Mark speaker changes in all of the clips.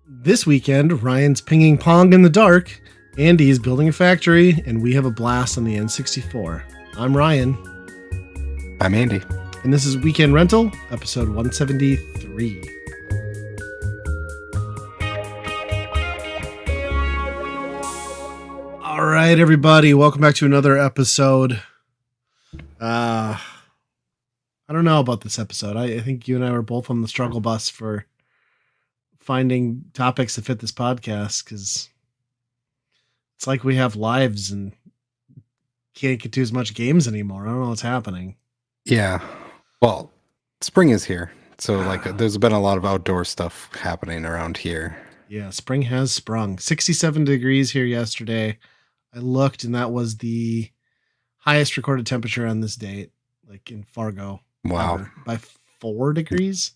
Speaker 1: This weekend, Ryan's pinging pong in the dark, Andy is building a factory, and we have a blast on the N64. I'm Ryan.
Speaker 2: I'm Andy.
Speaker 1: And this is Weekend Rental, episode 173. All right, everybody, welcome back to another episode. I don't know about this episode. I think you and I were both on the struggle bus for finding topics that fit this podcast, because it's like we have lives and can't get to as much games anymore. I don't know what's happening.
Speaker 2: Yeah. Well, spring is here. So there's been a lot of outdoor stuff happening around here.
Speaker 1: Yeah, spring has sprung. 67 degrees here yesterday. I looked and that was the highest recorded temperature on this date, like in Fargo.
Speaker 2: Wow.
Speaker 1: By 4 degrees.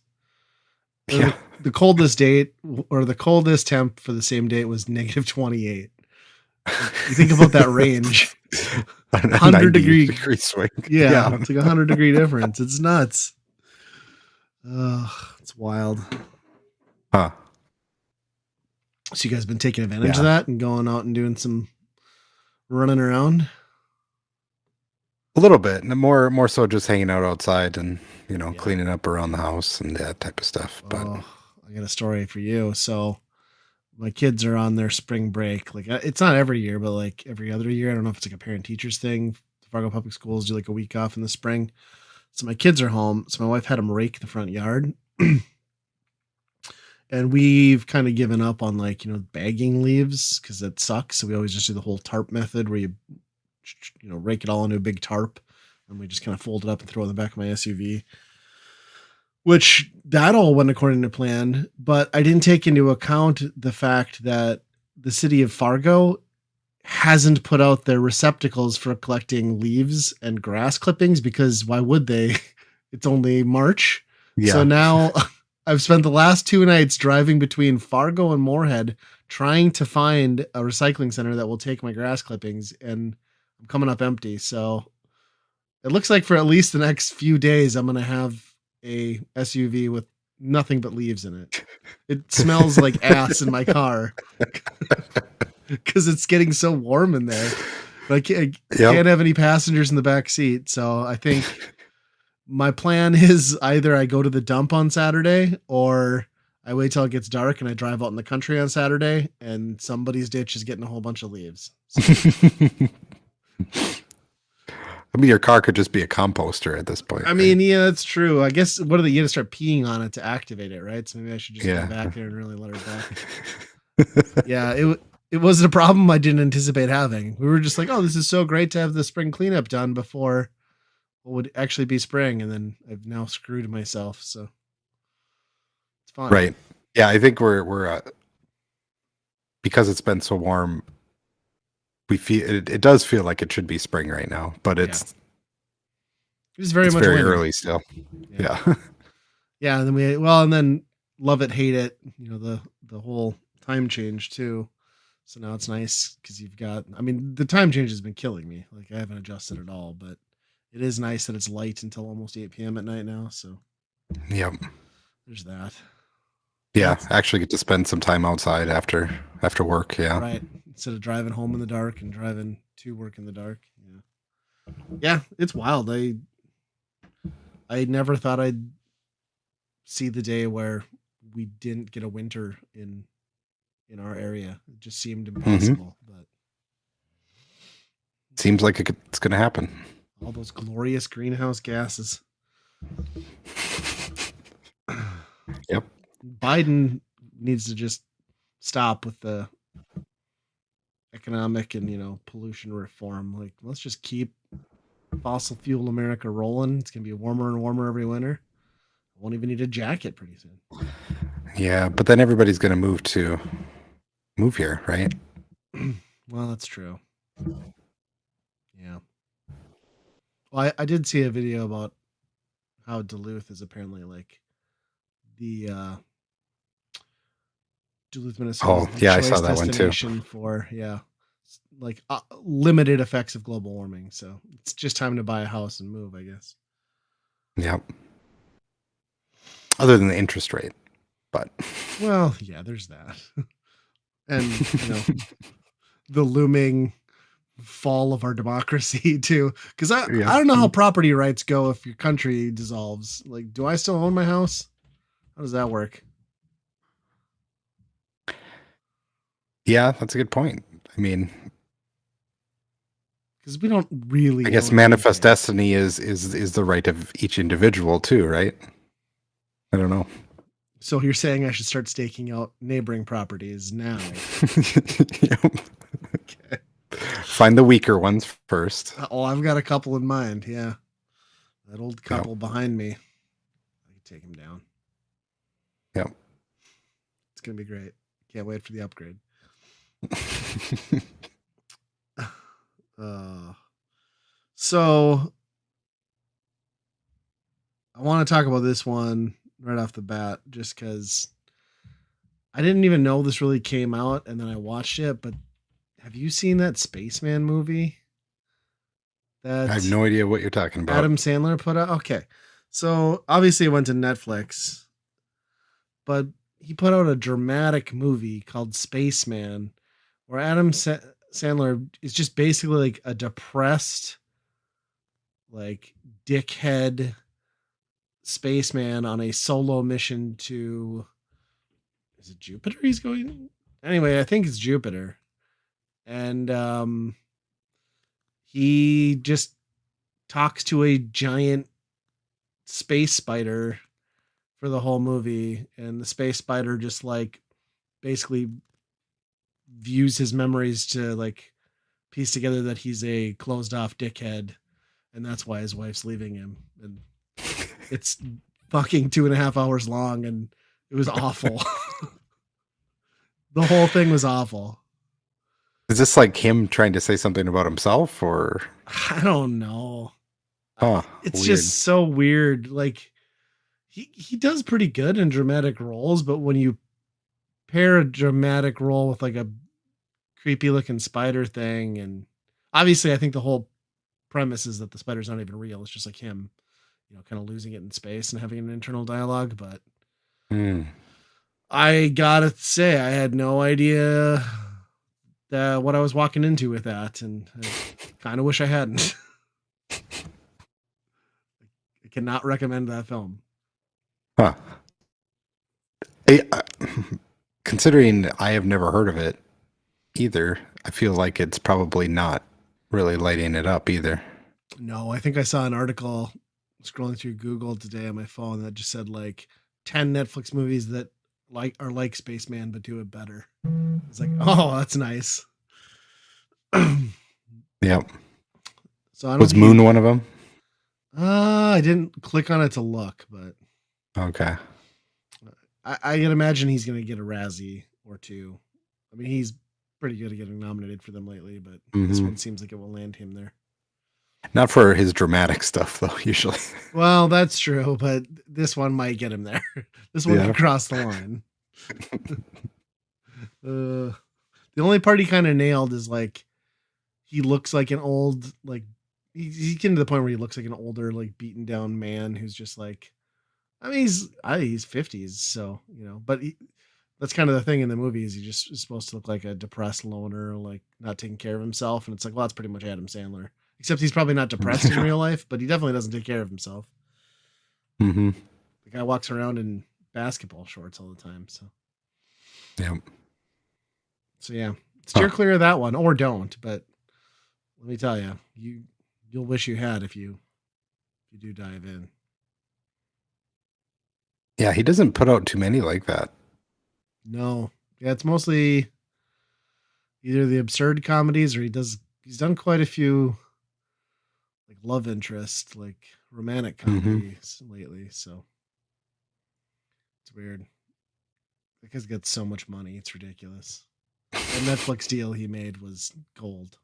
Speaker 2: Yeah.
Speaker 1: The coldest date or the coldest temp for the same date was negative 28. You think about that range. 100 degree
Speaker 2: swing.
Speaker 1: Yeah, it's like 100 degree difference. It's nuts. It's wild.
Speaker 2: Huh.
Speaker 1: So you guys been taking advantage of that and going out and doing some running around?
Speaker 2: A little bit. More so just hanging out outside and, cleaning up around the house and that type of stuff. But
Speaker 1: I got a story for you. So my kids are on their spring break. Like, it's not every year, but like every other year. I don't know if it's like a parent teachers thing. Fargo Public Schools do like a week off in the spring. So my kids are home. So my wife had them rake the front yard. And we've kind of given up on bagging leaves because that sucks. So we always just do the whole tarp method where you rake it all into a big tarp and we just kind of fold it up and throw it in the back of my SUV. Which that all went according to plan, but I didn't take into account the fact that the city of Fargo hasn't put out their receptacles for collecting leaves and grass clippings, because why would they? It's only March. Yeah. So now I've spent the last 2 nights driving between Fargo and Moorhead trying to find a recycling center that will take my grass clippings, and I'm coming up empty. So it looks like for at least the next few days, I'm going to have a SUV with nothing but leaves in it. It smells like ass in my car because it's getting so warm in there. But I can't have any passengers in the back seat. So I think my plan is either I go to the dump on Saturday or I wait till it gets dark and I drive out in the country on Saturday and somebody's ditch is getting a whole bunch of leaves. So.
Speaker 2: I mean, your car could just be a composter at this point.
Speaker 1: I mean, yeah, that's true. I guess you got to start peeing on it to activate it, right? So maybe I should just go back there and really let her back. Yeah, it was a problem I didn't anticipate having. We were just like, oh, this is so great to have the spring cleanup done before what would actually be spring, and then I've now screwed myself. So it's fine,
Speaker 2: right? Yeah, I think we're because it's been so warm. We feel it does feel like it should be spring right now, but it's
Speaker 1: very much
Speaker 2: very early still. Yeah.
Speaker 1: Yeah. And then love it, hate it. The whole time change too. So now it's nice because the time change has been killing me. Like I haven't adjusted at all, but it is nice that it's light until almost 8 p.m. at night now. So
Speaker 2: yep,
Speaker 1: there's that.
Speaker 2: Yeah, actually get to spend some time outside after work. Yeah.
Speaker 1: Right. Instead of driving home in the dark and driving to work in the dark. Yeah, it's wild. I never thought I'd see the day where we didn't get a winter in our area. It just seemed impossible, but
Speaker 2: seems like it's going to happen.
Speaker 1: All those glorious greenhouse gases.
Speaker 2: Yep.
Speaker 1: Biden needs to just stop with the economic and pollution reform. Like, let's just keep fossil fuel America rolling. It's gonna be warmer and warmer every winter. I won't even need a jacket pretty soon.
Speaker 2: Yeah, but then everybody's gonna move here, right?
Speaker 1: Well, that's true. Yeah. Well, I did see a video about how Duluth is apparently like the Duluth, Minnesota.
Speaker 2: Oh, yeah, I saw that one too.
Speaker 1: For limited effects of global warming. So it's just time to buy a house and move, I guess.
Speaker 2: Yep. Other than the interest rate. but
Speaker 1: Well, yeah, there's that. And, the looming fall of our democracy too. Because
Speaker 2: yeah.
Speaker 1: I don't know how property rights go if your country dissolves. Like, do I still own my house? How does that work?
Speaker 2: Yeah, that's a good point. I mean,
Speaker 1: Because we don't
Speaker 2: I
Speaker 1: really
Speaker 2: guess
Speaker 1: own
Speaker 2: manifest
Speaker 1: anything.
Speaker 2: destiny is the right of each individual too, right? I don't know.
Speaker 1: So you're saying I should start staking out neighboring properties now?
Speaker 2: Yep.
Speaker 1: Okay.
Speaker 2: Find the weaker ones first.
Speaker 1: Oh, I've got a couple in mind. Yeah, that old
Speaker 2: Yep.
Speaker 1: couple behind me. I can take him down.
Speaker 2: Yep.
Speaker 1: It's gonna be great. Can't wait for the upgrade. Uh, so I want to talk about this one right off the bat, just because I didn't even know this really came out, and then I watched it. But have you seen that Spaceman movie
Speaker 2: I have
Speaker 1: that
Speaker 2: no idea what you're talking about.
Speaker 1: Adam Sandler put out? Okay, so obviously it went to Netflix, but he put out a dramatic movie called Spaceman, where Sandler is just basically like a depressed, like dickhead spaceman on a solo mission to, is it Jupiter he's going? Anyway, I think it's Jupiter. And he just talks to a giant space spider for the whole movie, and the space spider just like basically views his memories to like piece together that he's a closed off dickhead, and that's why his wife's leaving him. And it's fucking 2.5 hours long, and it was awful. The whole thing was awful.
Speaker 2: Is this like him trying to say something about himself or
Speaker 1: I don't know.
Speaker 2: huh,
Speaker 1: It's
Speaker 2: weird.
Speaker 1: just so weird. Like he does pretty good in dramatic roles, but when you pair a dramatic role with like a creepy looking spider thing, and obviously I think the whole premise is that the spider's not even real. It's just like him, kind of losing it in space and having an internal dialogue. But
Speaker 2: Hmm.
Speaker 1: I gotta say, I had no idea what I was walking into with that, and I kind of wish I hadn't. I cannot recommend that film.
Speaker 2: Huh. I, considering I have never heard of it either, I feel like it's probably not really lighting it up either.
Speaker 1: No, I think I saw an article scrolling through Google today on my phone that just said like 10 Netflix movies that are like Spaceman but do it better. It's like, oh, that's nice.
Speaker 2: Yep.
Speaker 1: So I don't know
Speaker 2: Was
Speaker 1: if you.
Speaker 2: Moon one of them?
Speaker 1: I didn't click on it to look, but
Speaker 2: Okay.
Speaker 1: I can imagine he's gonna get a Razzie or two. I mean, he's pretty good at getting nominated for them lately, but this
Speaker 2: Hmm.
Speaker 1: one seems like it will land him there.
Speaker 2: Not for his dramatic stuff though, usually.
Speaker 1: Well, that's true, but this one might get him there. This one
Speaker 2: Yeah.
Speaker 1: could cross the line. The only part he kind of nailed is like he looks like an old like he's getting to the point where he looks like an older like beaten down man who's just like, I mean he's 50s, so but that's kind of the thing in the movie is he just is supposed to look like a depressed loner, like not taking care of himself, and it's like, well, that's pretty much Adam Sandler, except he's probably not depressed in real life, but he definitely doesn't take care of himself.
Speaker 2: Hmm.
Speaker 1: The guy walks around in basketball shorts all the time, so
Speaker 2: Yep.
Speaker 1: yeah, steer
Speaker 2: Huh.
Speaker 1: clear of that one or don't. But let me tell you, you'll wish you had if you do dive in.
Speaker 2: Yeah, he doesn't put out too many like that.
Speaker 1: No, yeah, it's mostly either the absurd comedies or he's done quite a few like love interest, like romantic
Speaker 2: Hmm.
Speaker 1: comedies lately. So it's weird. That guy's got so much money, it's ridiculous. That Netflix deal he made was gold.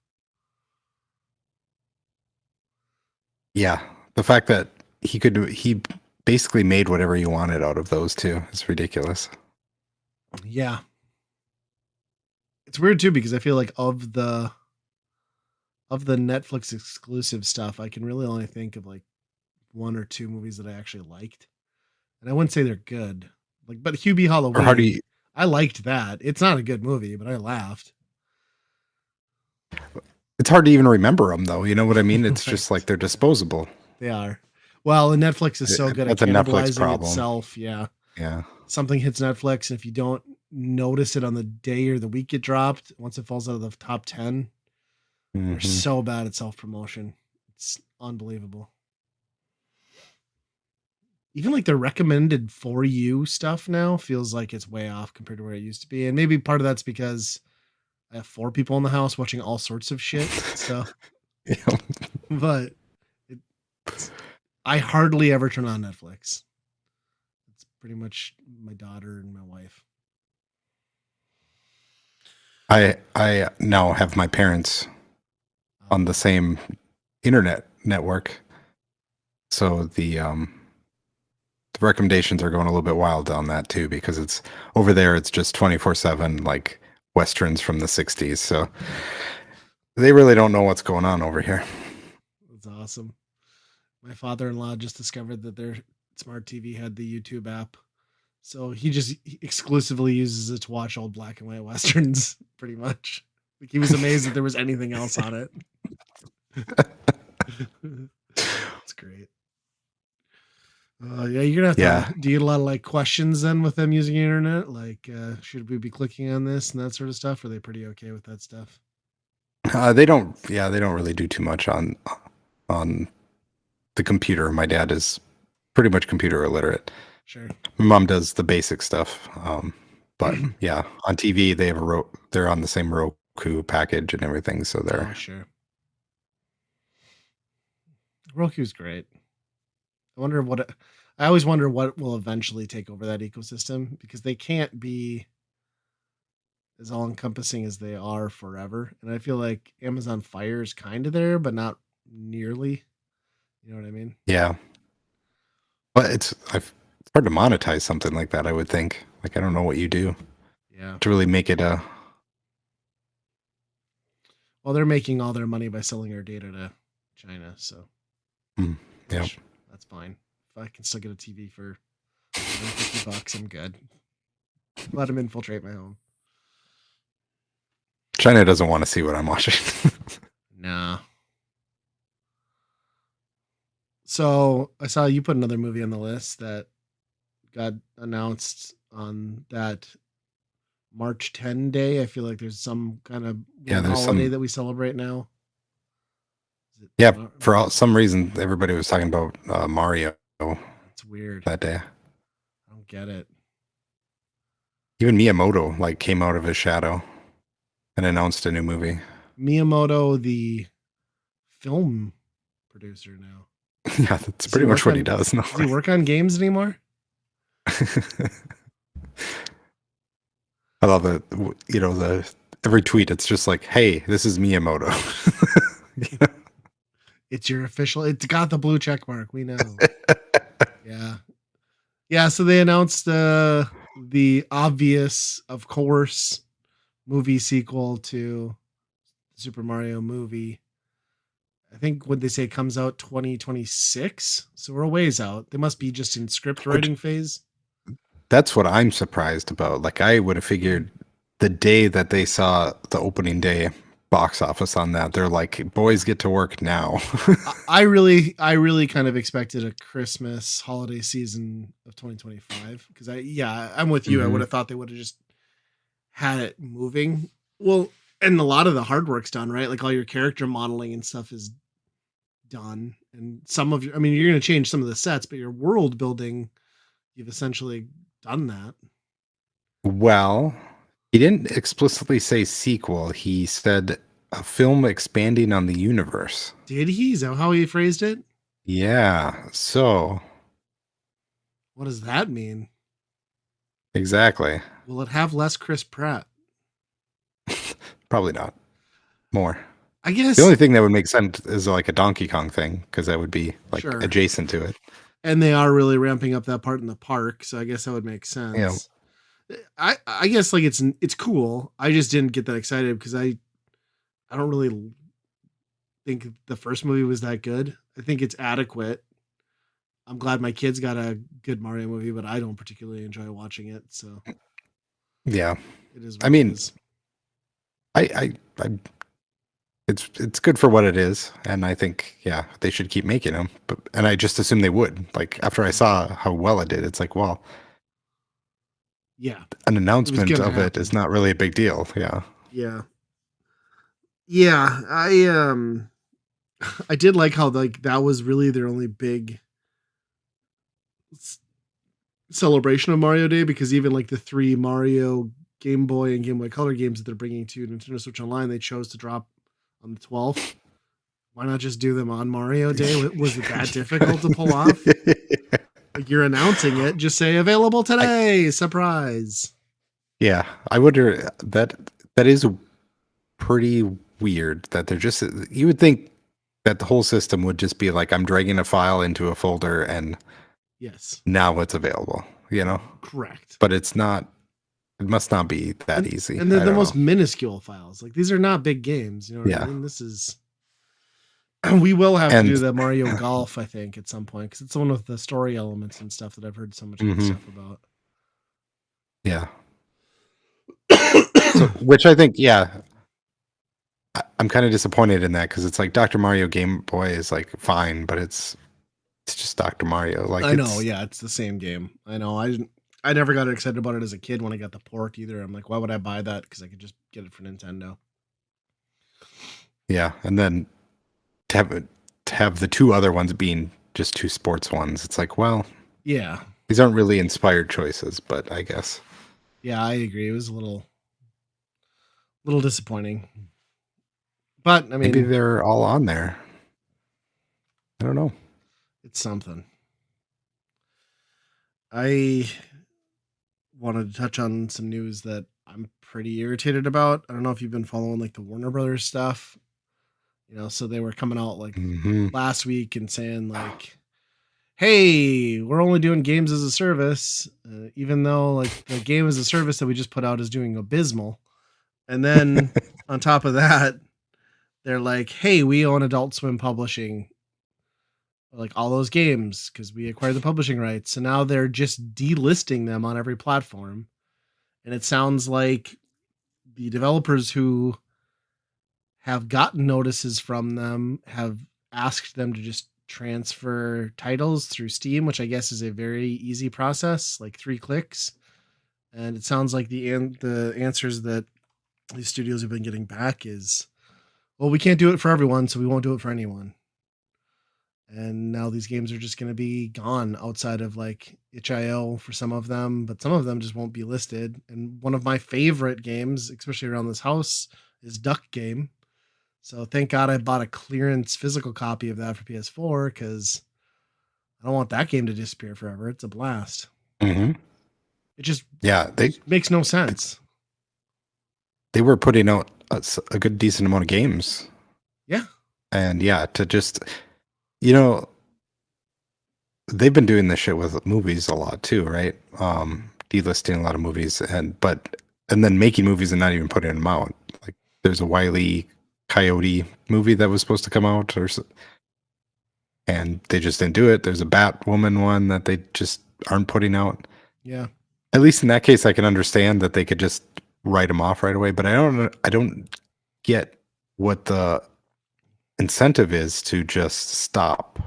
Speaker 2: Yeah. The fact that he basically made whatever he wanted out of those two is ridiculous.
Speaker 1: Yeah, it's weird too because I feel like of the Netflix exclusive stuff, I can really only think of like one or two movies that I actually liked. And I wouldn't say they're good. Like, but Hubie
Speaker 2: Or how do
Speaker 1: Halloween,
Speaker 2: you?
Speaker 1: I liked that. It's not a good movie, but I laughed.
Speaker 2: It's hard to even remember them, though. You know what I mean? It's just like
Speaker 1: Right.
Speaker 2: they're disposable.
Speaker 1: They are. Well, and Netflix is so good at
Speaker 2: That's a Netflix
Speaker 1: cannibalizing
Speaker 2: problem.
Speaker 1: itself. Yeah.
Speaker 2: Yeah.
Speaker 1: Something hits Netflix, and if you don't notice it on the day or the week it dropped, once it falls out of the top 10, they're
Speaker 2: Hmm.
Speaker 1: so bad at self promotion. It's unbelievable. Even like the recommended for you stuff now feels like it's way off compared to where it used to be. And maybe part of that's because I have 4 people in the house watching all sorts of shit. So,
Speaker 2: Yeah.
Speaker 1: but it's, I hardly ever turn on Netflix. It's pretty much my daughter and my wife.
Speaker 2: I now have my parents on the same internet network, so the recommendations are going a little bit wild on that too, because it's over there. It's just 24/7, like westerns from the 60s. So they really don't know what's going on over here.
Speaker 1: That's awesome. My father-in-law just discovered that their smart TV had the YouTube app. So he exclusively uses it to watch old black and white westerns, pretty much. Like he was amazed that there was anything else on it. It's great. Yeah, you're gonna have
Speaker 2: Yeah,
Speaker 1: to. Do you get a lot of like questions then with them using the internet? Like, should we be clicking on this and that sort of stuff? Are they pretty okay with that stuff?
Speaker 2: they don't. Yeah, they don't really do too much on the computer. My dad is pretty much computer illiterate.
Speaker 1: Sure.
Speaker 2: My mom does the basic stuff. But yeah, on TV they have they're on the same Roku package and everything, so they're
Speaker 1: Oh, sure. Roku's great. I wonder what. I always wonder what will eventually take over that ecosystem because they can't be as all encompassing as they are forever. And I feel like Amazon Fire is kind of there, but not nearly. You know what I mean?
Speaker 2: yeah. But it's hard to monetize something like that, I would think. Like I don't know what you do
Speaker 1: Yeah.
Speaker 2: to really make it a.
Speaker 1: Well, they're making all their money by selling our data to China, so
Speaker 2: Yeah.
Speaker 1: that's fine. If I can still get a TV for $150, I'm good. Let them infiltrate my home.
Speaker 2: China doesn't want to see what I'm watching.
Speaker 1: Nah. So I saw you put another movie on the list that got announced on that March 10 day. I feel like there's some kind of
Speaker 2: Yeah,
Speaker 1: weird
Speaker 2: there's
Speaker 1: holiday
Speaker 2: some.
Speaker 1: that we celebrate now. Is it
Speaker 2: Yeah, for some reason, everybody was talking about Mario
Speaker 1: That's weird.
Speaker 2: that day.
Speaker 1: I don't get it.
Speaker 2: Even Miyamoto like came out of his shadow and announced a new movie.
Speaker 1: Miyamoto, the film producer now.
Speaker 2: Yeah, that's pretty much what he does now.
Speaker 1: Does he work on games anymore?
Speaker 2: I love it. You know, every tweet, it's just like, "Hey, this is Miyamoto."
Speaker 1: It's your official. It's got the blue check mark. We know. Yeah. Yeah. So they announced the obvious, of course, movie sequel to the Super Mario movie. I think what they say comes out 2026. So we're a ways out. They must be just in script
Speaker 2: Which
Speaker 1: writing phase.
Speaker 2: that's what I'm surprised about. Like, I would have figured the day that they saw the opening day box office on that, they're like, "Boys, get to work now."
Speaker 1: I really kind of expected a Christmas holiday season of 2025 because I'm with you. I would
Speaker 2: Mhm.
Speaker 1: have thought they would have just had it moving. Well, and a lot of the hard work's done, right? Like all your character modeling and stuff is done. And some of your, I mean, you're going to change some of the sets, but your world building, you've essentially done that.
Speaker 2: Well, he didn't explicitly say sequel. He said a film expanding on the universe.
Speaker 1: Did he? Is that how he phrased it?
Speaker 2: Yeah, so
Speaker 1: What does that mean?
Speaker 2: exactly.
Speaker 1: Will it have less Chris Pratt?
Speaker 2: Probably not. More.
Speaker 1: I
Speaker 2: The
Speaker 1: guess,
Speaker 2: only thing that would make sense is like a Donkey Kong thing, because that would be like
Speaker 1: sure.
Speaker 2: adjacent to it.
Speaker 1: And they are really ramping up that part in the park, so I guess that would make
Speaker 2: Yeah.
Speaker 1: sense. I guess like it's cool. I just didn't get that excited because I don't really think the first movie was that good. I think it's adequate. I'm glad my kids got a good Mario movie, but I don't particularly enjoy watching it. So
Speaker 2: Yeah.
Speaker 1: it is
Speaker 2: I
Speaker 1: what it
Speaker 2: mean,
Speaker 1: is.
Speaker 2: I it's good for what it is, and I think they should keep making them. And I just assumed they would. Like after I saw how well it did, it's like, well,
Speaker 1: Yeah,
Speaker 2: an
Speaker 1: it was
Speaker 2: announcement
Speaker 1: gonna
Speaker 2: of it is
Speaker 1: happen.
Speaker 2: not really a big deal. Yeah.
Speaker 1: Yeah, yeah. I did like how like that was really their only big celebration of Mario Day, because even like the 3 Mario Game Boy and Game Boy Color games that they're bringing to Nintendo Switch Online, they chose to drop on the 12th. Why not just do them on Mario Day? Was it that difficult to pull off? Like you're announcing it, just say available
Speaker 2: I
Speaker 1: today, surprise.
Speaker 2: Yeah, I wonder that is pretty weird that they're just you would think that the whole system would just be like I'm dragging a file into a folder and
Speaker 1: Yes,
Speaker 2: now it's available, you know?
Speaker 1: correct.
Speaker 2: But it's not it must not be that
Speaker 1: And
Speaker 2: easy.
Speaker 1: and they're
Speaker 2: I
Speaker 1: the
Speaker 2: don't
Speaker 1: most
Speaker 2: know.
Speaker 1: minuscule files. Like these are not big games. You know what I
Speaker 2: Yeah.
Speaker 1: mean? This is we will have to
Speaker 2: And
Speaker 1: do the Mario Golf, I think, at some point, because it's the one with the story elements and stuff that I've heard so much good
Speaker 2: mhm,
Speaker 1: stuff about.
Speaker 2: yeah. So which I think I'm kind of disappointed in that because it's like Dr. Mario Game Boy is like fine, but it's just Dr. Mario. Like
Speaker 1: I know,
Speaker 2: it's
Speaker 1: yeah, it's the same game. I know. I never got excited about it as a kid when I got the port either. I'm like, why would I buy that? Because I could just get it for Nintendo.
Speaker 2: yeah, and then to have the two other ones being just two sports ones, it's like, well,
Speaker 1: Yeah,
Speaker 2: these aren't really inspired choices, but I guess
Speaker 1: yeah, I agree. It was a little disappointing, but I
Speaker 2: maybe
Speaker 1: mean,
Speaker 2: they're all on there. I don't know.
Speaker 1: it's something. I wanted to touch on some news that I'm pretty irritated about. I don't know if you've been following like the Warner Brothers stuff. So they were coming out like
Speaker 2: Hmm.
Speaker 1: last week and saying like, "Hey, we're only doing games as a service, even though like the game as a service that we just put out is doing abysmal." And then on top of that, they're like, "Hey, we own Adult Swim Publishing, like all those games, because we acquired the publishing rights." So now they're just delisting them on every platform. And it sounds like the developers who have gotten notices from them have asked them to just transfer titles through Steam, which I guess is a very easy process, like 3 clicks. And it sounds like the answers that these studios have been getting back is, well, we can't do it for everyone, so we won't do it for anyone. And now these games are just going to be gone outside of like itch.io for some of them, but some of them just won't be listed. And one of my favorite games, especially around this house, is Duck Game. So thank God I bought a clearance physical copy of that for PS4, because I don't want that game to disappear forever. It's a blast.
Speaker 2: Hmm.
Speaker 1: It just
Speaker 2: Yeah,
Speaker 1: makes no sense.
Speaker 2: they were putting out a good decent amount of games,
Speaker 1: Yeah.
Speaker 2: and yeah, to just you know they've been doing this shit with movies a lot too, right? Delisting a lot of movies and then making movies and not even putting them out. Like there's a Wile E. Coyote movie that was supposed to come out, and they just didn't do it. There's a Batwoman one that they just aren't putting out.
Speaker 1: Yeah.
Speaker 2: At least in that case, I can understand that they could just write them off right away. But I don't get what the incentive is to just stop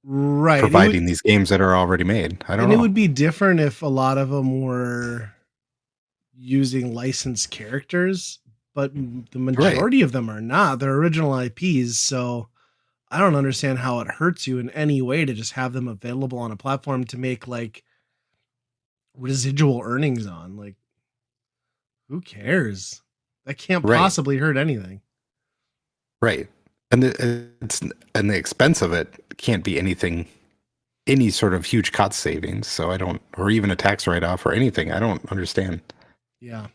Speaker 1: Right.
Speaker 2: providing these games that are already made. I don't
Speaker 1: And it
Speaker 2: know.
Speaker 1: would be different if a lot of them were using licensed characters, but the
Speaker 2: Right.
Speaker 1: majority of them are not. They're original IPs, so I don't understand how it hurts you in any way to just have them available on a platform to make like residual earnings on. Like, who cares? That can't
Speaker 2: Right.
Speaker 1: possibly hurt anything.
Speaker 2: Right. And the expense of it can't be any sort of huge cost savings. So I don't, or even a tax write off or anything. I don't understand.
Speaker 1: Yeah.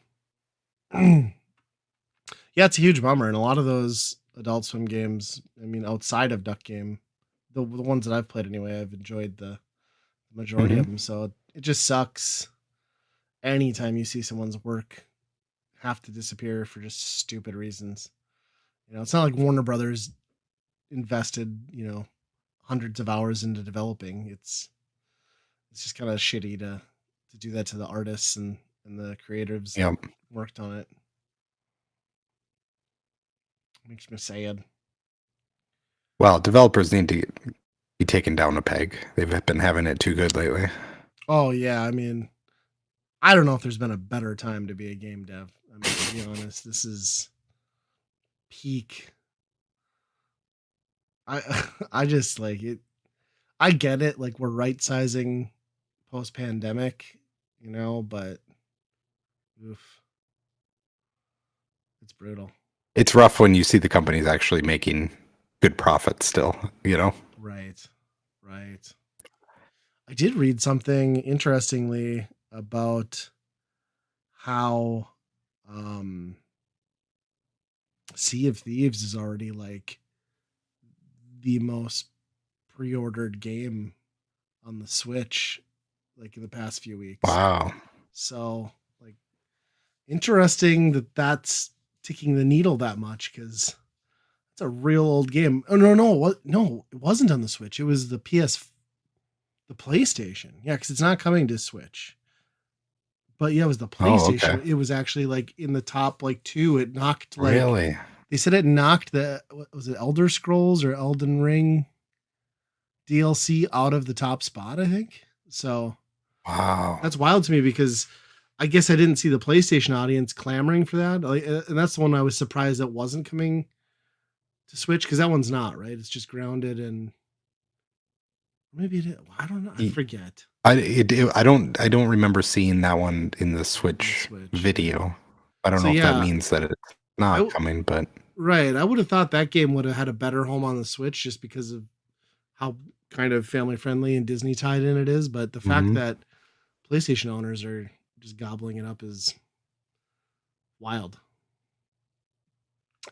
Speaker 1: Yeah, it's a huge bummer. And a lot of those Adult Swim games, I mean, outside of Duck Game, the ones that I've played anyway, I've enjoyed the majority
Speaker 2: Hmm.
Speaker 1: of them. So it just sucks anytime you see someone's work have to disappear for just stupid reasons. It's not like Warner Brothers invested, hundreds of hours into developing. It's just kind of shitty to do that to the artists and the creatives that
Speaker 2: Yep.
Speaker 1: worked on it. Makes me sad.
Speaker 2: Well, developers need to be taken down a peg. They've been having it too good lately.
Speaker 1: Oh yeah, I mean, I don't know if there's been a better time to be a game dev. I mean, to be honest, this is peak. I I just like it. I get it. Like we're right sizing post pandemic, but oof, it's brutal.
Speaker 2: It's rough when you see the companies actually making good profits still,
Speaker 1: Right, right. I did read something interestingly about how um Sea of Thieves is already like the most pre-ordered game on the Switch like in the past few weeks.
Speaker 2: Wow.
Speaker 1: So, like interesting that that's ticking the needle that much cuz it's a real old game. Oh no, what no, it wasn't on the Switch. It was the PlayStation. Yeah, cuz it's not coming to Switch. But yeah, it was the
Speaker 2: Oh, okay.
Speaker 1: PlayStation. It was actually like in the top like 2. It knocked like
Speaker 2: Really?
Speaker 1: they said it knocked the what was it Elder Scrolls or Elden Ring DLC out of the top spot, I think. So
Speaker 2: Wow.
Speaker 1: that's wild to me because I guess I didn't see the PlayStation audience clamoring for that. Like, and that's the one I was surprised that wasn't coming to Switch because that one's not, right? It's just grounded and maybe it is. I don't know. I
Speaker 2: Y-
Speaker 1: forget.
Speaker 2: I don't remember seeing that one in the
Speaker 1: On the
Speaker 2: Switch
Speaker 1: Switch. Yeah.
Speaker 2: video. I don't
Speaker 1: So
Speaker 2: know if that
Speaker 1: yeah,
Speaker 2: means that it's
Speaker 1: I
Speaker 2: not
Speaker 1: w-
Speaker 2: coming, but
Speaker 1: right. I would have thought that game would have had a better home on the Switch just because of how kind of family friendly and Disney tied in it is. But the fact
Speaker 2: mhm.
Speaker 1: that PlayStation owners are just gobbling it up is wild.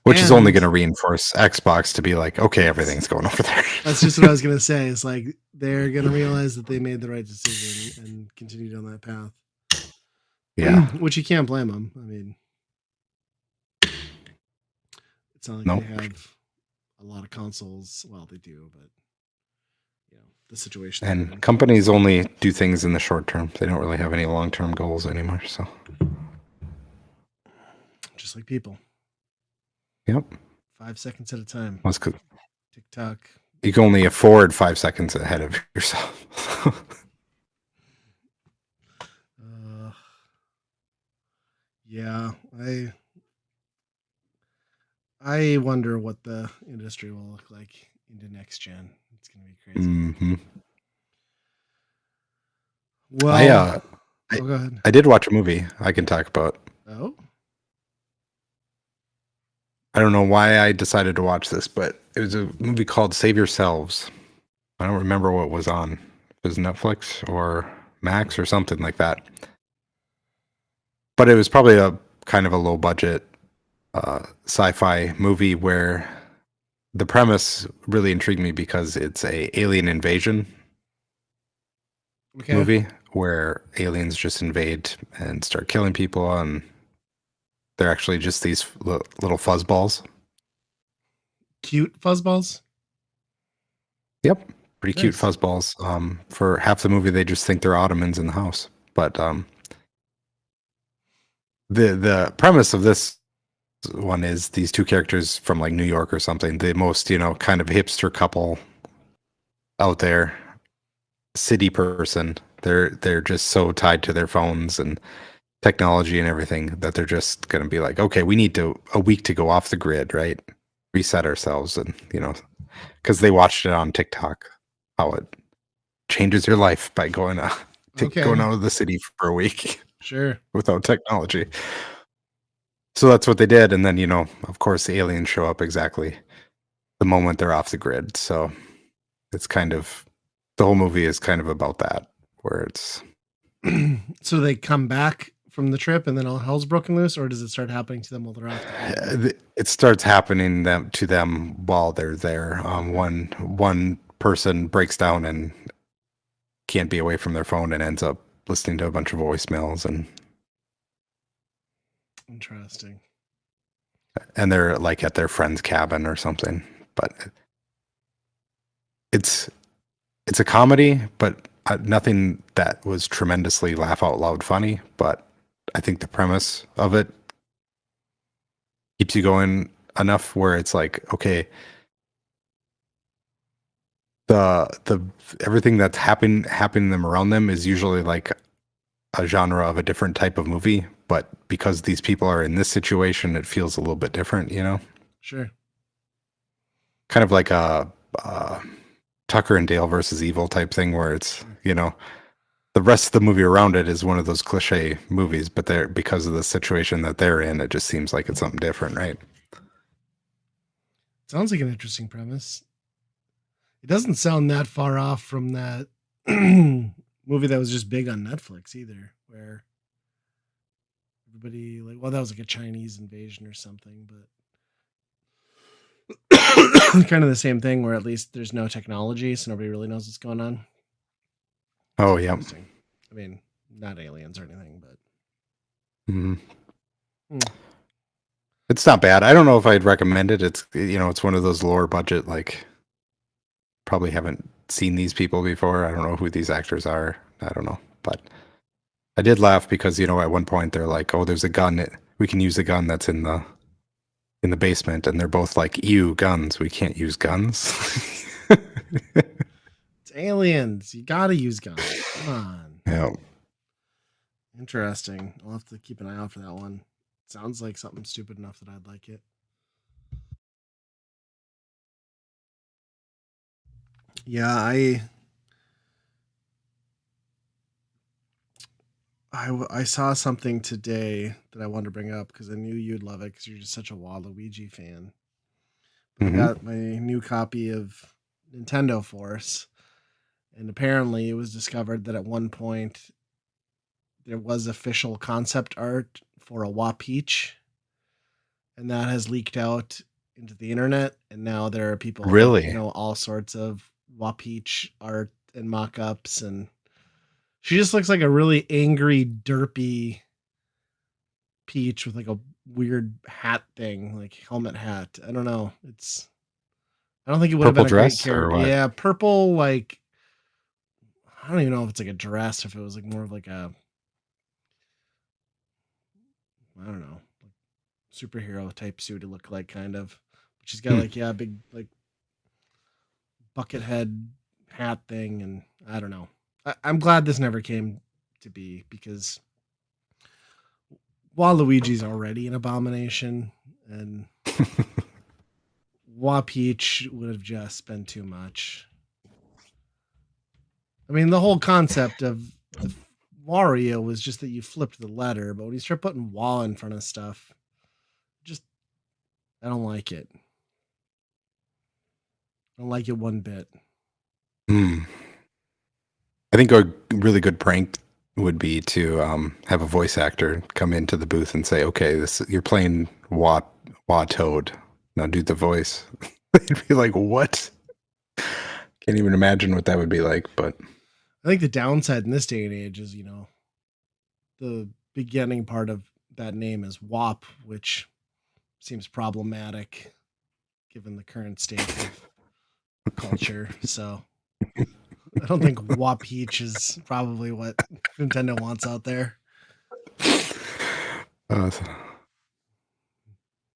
Speaker 2: Which is only
Speaker 1: And
Speaker 2: going to reinforce Xbox to be like, okay,
Speaker 1: yes,
Speaker 2: everything's going over there.
Speaker 1: that's just what I was gonna say. It's like they're gonna realize that they made the right decision and continue down that path,
Speaker 2: Yeah.
Speaker 1: which you can't blame them. I mean, it's not like they
Speaker 2: Nope.
Speaker 1: have a lot of consoles. Well, they do, but the situation they're
Speaker 2: And
Speaker 1: in,
Speaker 2: companies only do things in the short term. They don't really have any long-term goals anymore. So,
Speaker 1: just like people,
Speaker 2: yep.
Speaker 1: 5 seconds at a time.
Speaker 2: That's good.
Speaker 1: TikTok.
Speaker 2: You can only afford 5 seconds ahead of yourself.
Speaker 1: Uh, yeah, I wonder what the industry will look like into next gen. It's gonna be crazy.
Speaker 2: hmm I
Speaker 1: Well,
Speaker 2: uh, I,
Speaker 1: oh, go ahead.
Speaker 2: I did watch a movie I can talk about.
Speaker 1: Oh,
Speaker 2: I don't know why I decided to watch this, but it was a movie called Save Yourselves. I don't remember what was on. It was Netflix or Max or something like that. But it was probably a kind of a low budget sci-fi movie where the premise really intrigued me because it's a alien invasion
Speaker 1: okay.
Speaker 2: movie where aliens just invade and start killing people, and they're actually just these little fuzzballs.
Speaker 1: Cute fuzzballs.
Speaker 2: Yep, pretty cute
Speaker 1: Nice.
Speaker 2: fuzzballs. For half the movie, they just think they're ottomans in the house. But the premise of this one is these two characters from like New York or something, the most kind of hipster couple out there, city person. They're just so tied to their phones and technology and everything that they're just going to be like, okay, we need a week to go off the grid, right? Reset ourselves, and because they watched it on TikTok, how it changes your life by going
Speaker 1: Okay.
Speaker 2: out of the city for a week
Speaker 1: Sure.
Speaker 2: without technology. So that's what they did, and then of course, the aliens show up exactly the moment they're off the grid. So it's kind of the whole movie is kind of about that, where it's
Speaker 1: So they come back from the trip and then all hell's broken loose, or does it start happening to them while they're off the grid?
Speaker 2: it starts happening to them while they're there.
Speaker 1: Okay.
Speaker 2: One person breaks down and can't be away from their phone and ends up listening to a bunch of voicemails,
Speaker 1: Interesting.
Speaker 2: and they're like at their friend's cabin or something. But it's it's a comedy, but nothing that was tremendously laugh out loud funny. But I think the premise of it keeps you going enough where it's like, okay, the everything that's happening them around them is usually like a genre of a different type of movie, but because these people are in this situation, it feels a little bit different, you know?
Speaker 1: Sure.
Speaker 2: Kind of like a Tucker and Dale versus Evil type thing where it's, you know, the rest of the movie around it is one of those cliche movies, but they're because of the situation that they're in, it just seems like it's something different, right?
Speaker 1: Sounds like an interesting premise. It doesn't sound that far off from that movie that was just big on Netflix either, where everybody like, well, that was like a Chinese invasion or something, but kind of the same thing where at least there's no technology, so nobody really knows what's going on.
Speaker 2: Oh, yeah.
Speaker 1: Interesting. I mean, not aliens or anything, but
Speaker 2: Mhm. It's not bad. I don't know if I'd recommend it. It's, you know, it's one of those lower budget, like, probably haven't seen these people before. I don't know who these actors are. I don't know. But I did laugh because, you know, at one point they're like, oh, there's a gun. We can use a gun that's in the basement. And they're both like, ew, guns. We can't use guns.
Speaker 1: it's aliens. You gotta use guns. Come on.
Speaker 2: Yeah.
Speaker 1: Interesting. I'll have to keep an eye out for that one. Sounds like something stupid enough that I'd like it. Yeah, I saw something today that I wanted to bring up because I knew you'd love it because you're just such a Waluigi fan. But I
Speaker 2: Mm-hmm.
Speaker 1: got my new copy of Nintendo Force, and apparently it was discovered that at one point there was official concept art for a Wah-Peach, and that has leaked out into the internet, and now there are people with,
Speaker 2: Really?
Speaker 1: all sorts of Wah-Peach art and mock-ups, and she just looks like a really angry, derpy Peach with like a weird hat thing, like helmet hat. I don't know. I don't think it would have
Speaker 2: Purple
Speaker 1: been a great
Speaker 2: dress or
Speaker 1: character.
Speaker 2: what?
Speaker 1: Yeah, purple, like I don't even know if it's like a dress, if it was like more of like a I don't know, like superhero type suit it looked like kind of. But she's got
Speaker 2: Hmm.
Speaker 1: like big like bucket head hat thing, and I don't know. I'm glad this never came to be because Waluigi's already an abomination, and Wah-Peach would have just been too much. I mean, the whole concept of the Wario was just that you flipped the letter, but when you start putting Wah in front of stuff, just I don't like it. I don't like it one bit.
Speaker 2: Hmm. I think a really good prank would be to have a voice actor come into the booth and say, "Okay, this you're playing Wah Toad. Now do the voice." They'd be like, "What?" Can't even imagine what that would be like. But
Speaker 1: I think the downside in this day and age is, the beginning part of that name is WAP, which seems problematic given the current state of culture. So I don't think WAP Peach is probably what Nintendo wants out there.
Speaker 2: uh,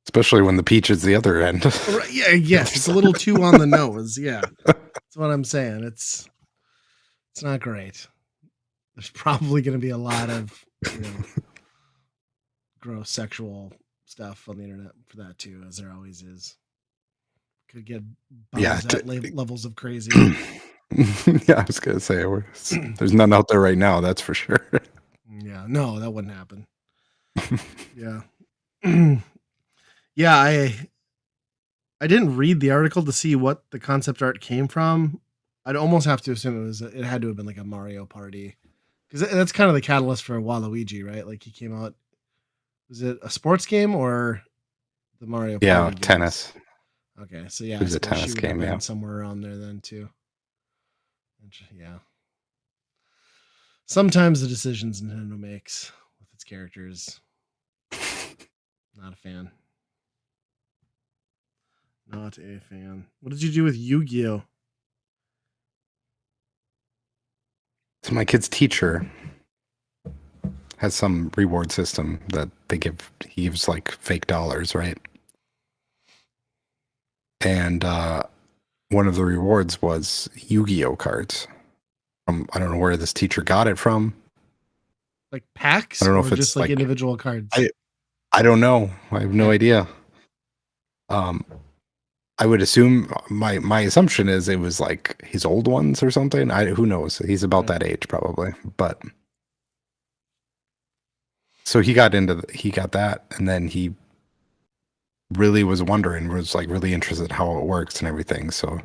Speaker 2: especially when the peach is the other end.
Speaker 1: Right, yeah, yes, it's a little too on the nose. Yeah, that's what I'm saying. It's not great. There's probably going to be a lot of gross sexual stuff on the internet for that too, as there always is. Could get
Speaker 2: Yeah.
Speaker 1: Bowsette levels of crazy.
Speaker 2: Yeah, I was gonna say there's none out there right now. That's for sure.
Speaker 1: Yeah, no, that wouldn't happen. Yeah, yeah. I didn't read the article to see what the concept art came from. I'd almost have to assume it had to have been like a Mario Party because that's kind of the catalyst for Waluigi, right? Like he came out. Was it a sports game or the Mario
Speaker 2: Yeah,
Speaker 1: Party games?
Speaker 2: tennis.
Speaker 1: Okay, so yeah,
Speaker 2: It
Speaker 1: I
Speaker 2: was a
Speaker 1: suppose she
Speaker 2: tennis
Speaker 1: would have
Speaker 2: game.
Speaker 1: been
Speaker 2: Yeah.
Speaker 1: somewhere around there then too. Yeah. Sometimes the decisions Nintendo makes with its characters, not a fan. Not a fan. What did you do with Yu-Gi-Oh?
Speaker 2: So my kid's teacher has some reward system that he gives like fake dollars, right? And one of the rewards was Yu-Gi-Oh cards. I don't know where this teacher got it from.
Speaker 1: Like
Speaker 2: I
Speaker 1: packs
Speaker 2: don't know
Speaker 1: or
Speaker 2: if
Speaker 1: just
Speaker 2: it's
Speaker 1: like
Speaker 2: like
Speaker 1: individual cards?
Speaker 2: I don't know. I have no
Speaker 1: Okay.
Speaker 2: idea. Um, I would assume my assumption is it was like his old ones or something. Who knows? He's about
Speaker 1: Right.
Speaker 2: that age probably. But so he got that, and then he really was wondering, was like really interested how it works and everything. So